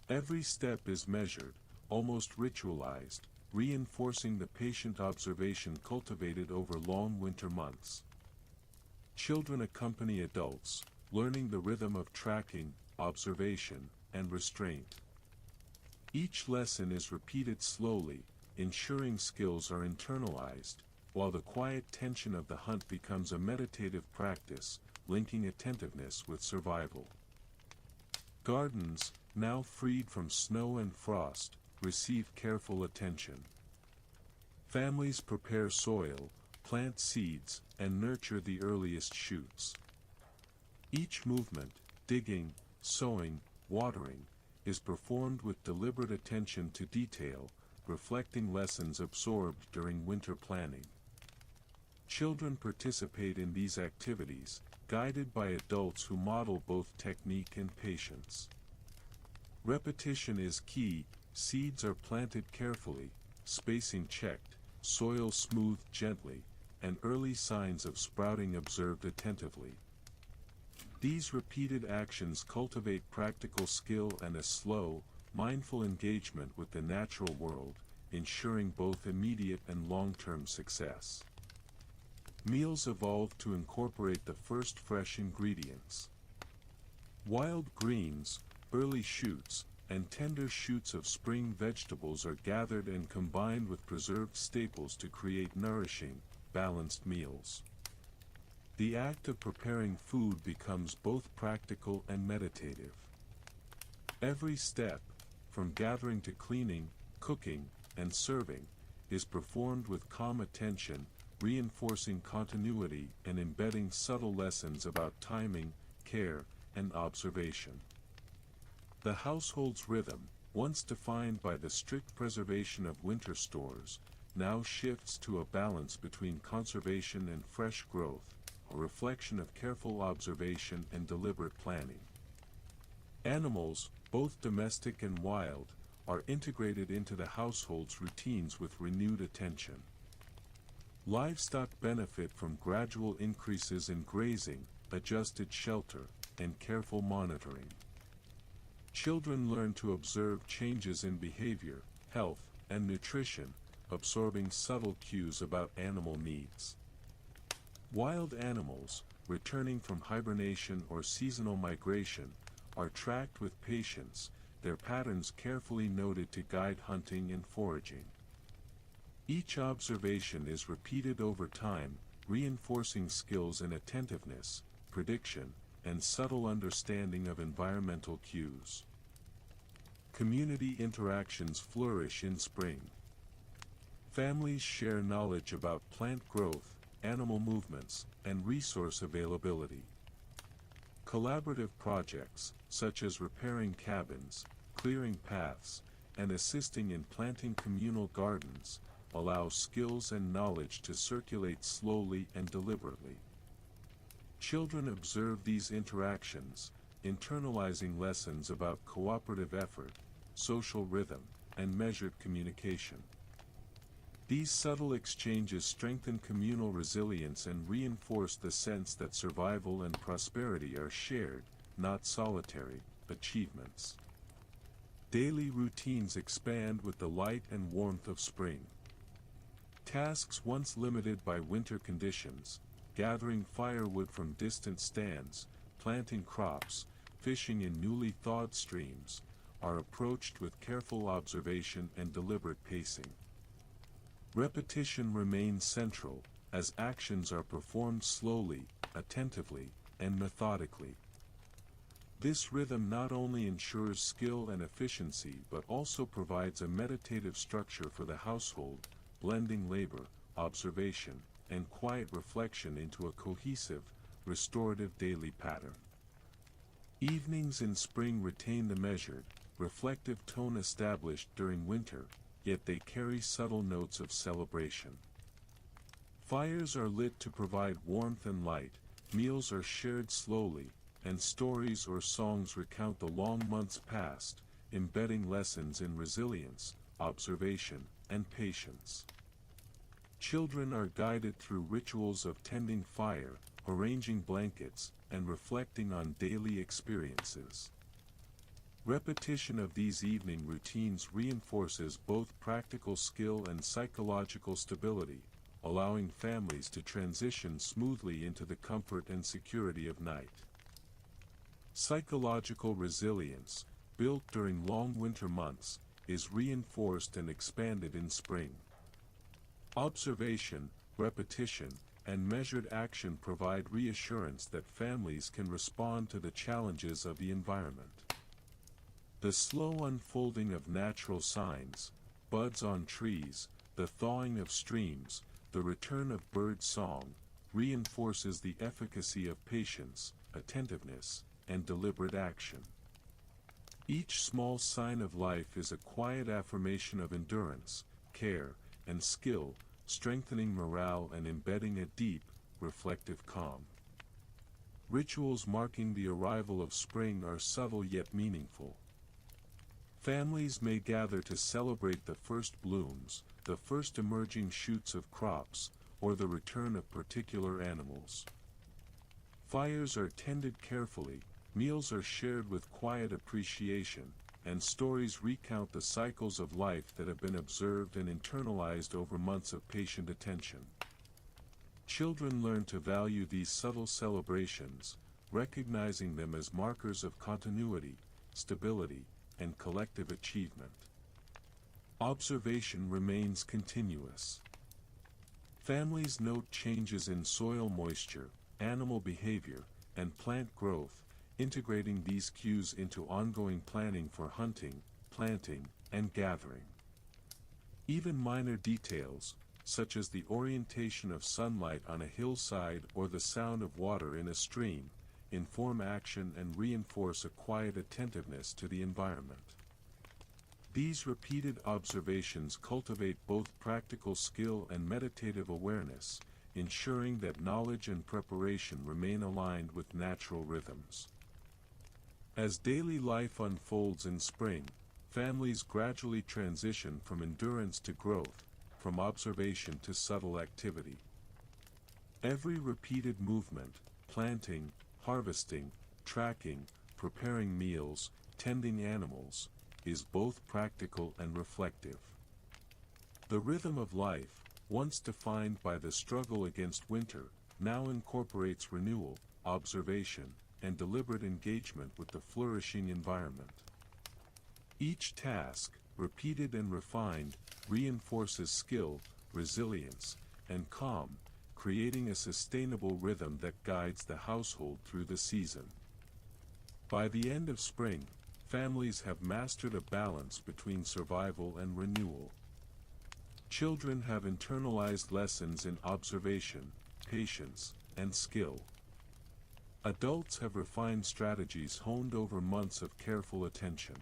Every step is measured, almost ritualized, reinforcing the patient observation cultivated over long winter months. Children accompany adults, learning the rhythm of tracking, observation, and restraint. Each lesson is repeated slowly, ensuring skills are internalized, while the quiet tension of the hunt becomes a meditative practice, linking attentiveness with survival. Gardens, now freed from snow and frost, receive careful attention. Families prepare soil, plant seeds, and nurture the earliest shoots. Each movement, digging, sowing, watering, is performed with deliberate attention to detail, reflecting lessons absorbed during winter planning. Children participate in these activities, guided by adults who model both technique and patience. Repetition is key, seeds are planted carefully, spacing checked, soil smoothed gently, and early signs of sprouting observed attentively. These repeated actions cultivate practical skill and a slow, mindful engagement with the natural world, ensuring both immediate and long-term success. Meals evolved to incorporate the first fresh ingredients. Wild greens, early shoots, and tender shoots of spring vegetables are gathered and combined with preserved staples to create nourishing, balanced meals. The act of preparing food becomes both practical and meditative. Every step, from gathering to cleaning, cooking, and serving, is performed with calm attention, reinforcing continuity and embedding subtle lessons about timing, care, and observation. The household's rhythm, once defined by the strict preservation of winter stores, now shifts to a balance between conservation and fresh growth, a reflection of careful observation and deliberate planning. Animals, both domestic and wild, are integrated into the household's routines with renewed attention. Livestock benefit from gradual increases in grazing, adjusted shelter, and careful monitoring. Children learn to observe changes in behavior, health, and nutrition, absorbing subtle cues about animal needs. Wild animals, returning from hibernation or seasonal migration, are tracked with patience, their patterns carefully noted to guide hunting and foraging. Each observation is repeated over time, reinforcing skills in attentiveness, prediction, and subtle understanding of environmental cues. Community interactions flourish in spring. Families share knowledge about plant growth, animal movements, and resource availability. Collaborative projects, such as repairing cabins, clearing paths, and assisting in planting communal gardens, allow skills and knowledge to circulate slowly and deliberately. Children observe these interactions, internalizing lessons about cooperative effort, social rhythm, and measured communication. These subtle exchanges strengthen communal resilience and reinforce the sense that survival and prosperity are shared, not solitary, achievements. Daily routines expand with the light and warmth of spring. Tasks once limited by winter conditions, gathering firewood from distant stands, planting crops, fishing in newly thawed streams, are approached with careful observation and deliberate pacing. Repetition remains central, as actions are performed slowly, attentively, and methodically. This rhythm not only ensures skill and efficiency but also provides a meditative structure for the household, blending labor, observation, and quiet reflection into a cohesive, restorative daily pattern. Evenings in spring retain the measured, reflective tone established during winter, yet they carry subtle notes of celebration. Fires are lit to provide warmth and light, meals are shared slowly, and stories or songs recount the long months past, embedding lessons in resilience, observation, and patience. Children are guided through rituals of tending fire, arranging blankets, and reflecting on daily experiences. Repetition of these evening routines reinforces both practical skill and psychological stability, allowing families to transition smoothly into the comfort and security of night. Psychological resilience, built during long winter months, is reinforced and expanded in spring. Observation, repetition, and measured action provide reassurance that families can respond to the challenges of the environment. The slow unfolding of natural signs, buds on trees, the thawing of streams, the return of bird song, reinforces the efficacy of patience, attentiveness, and deliberate action. Each small sign of life is a quiet affirmation of endurance, care, and skill, strengthening morale and embedding a deep, reflective calm. rituals marking the arrival of spring are subtle yet meaningful. Families may gather to celebrate the first blooms, the first emerging shoots of crops, or the return of particular animals. Fires are tended carefully, meals are shared with quiet appreciation, and stories recount the cycles of life that have been observed and internalized over months of patient attention. Children learn to value these subtle celebrations, recognizing them as markers of continuity, stability, and collective achievement. Observation remains continuous. Families note changes in soil moisture, animal behavior, and plant growth, integrating these cues into ongoing planning for hunting, planting, and gathering. Even minor details, such as the orientation of sunlight on a hillside or the sound of water in a stream, inform action and reinforce a quiet attentiveness to the environment. These repeated observations cultivate both practical skill and meditative awareness, ensuring that knowledge and preparation remain aligned with natural rhythms. As daily life unfolds in spring, families gradually transition from endurance to growth, from observation to subtle activity. Every repeated movement, planting, harvesting, tracking, preparing meals, tending animals, is both practical and reflective. The rhythm of life, once defined by the struggle against winter, now incorporates renewal, observation, and deliberate engagement with the flourishing environment. Each task, repeated and refined, reinforces skill, resilience, and calm, creating a sustainable rhythm that guides the household through the season. By the end of spring, families have mastered a balance between survival and renewal. Children have internalized lessons in observation, patience, and skill. Adults have refined strategies honed over months of careful attention.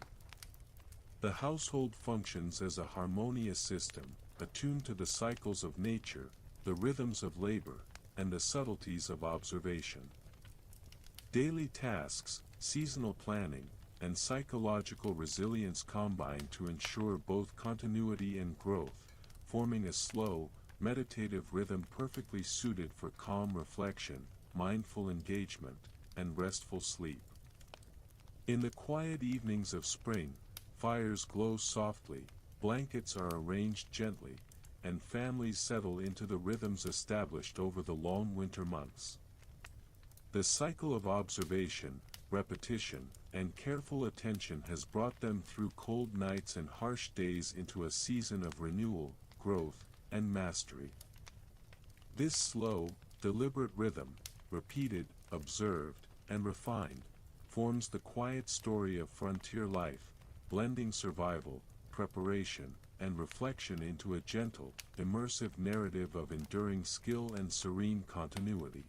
The household functions as a harmonious system, attuned to the cycles of nature, the rhythms of labor, and the subtleties of observation. Daily tasks, seasonal planning, and psychological resilience combine to ensure both continuity and growth, forming a slow, meditative rhythm perfectly suited for calm reflection, mindful engagement, and restful sleep. In the quiet evenings of spring, fires glow softly, blankets are arranged gently, and families settle into the rhythms established over the long winter months. The cycle of observation, repetition, and careful attention has brought them through cold nights and harsh days into a season of renewal, growth, and mastery. This slow, deliberate rhythm, repeated, observed, and refined, forms the quiet story of frontier life, blending survival, preparation, and reflection into a gentle, immersive narrative of enduring skill and serene continuity.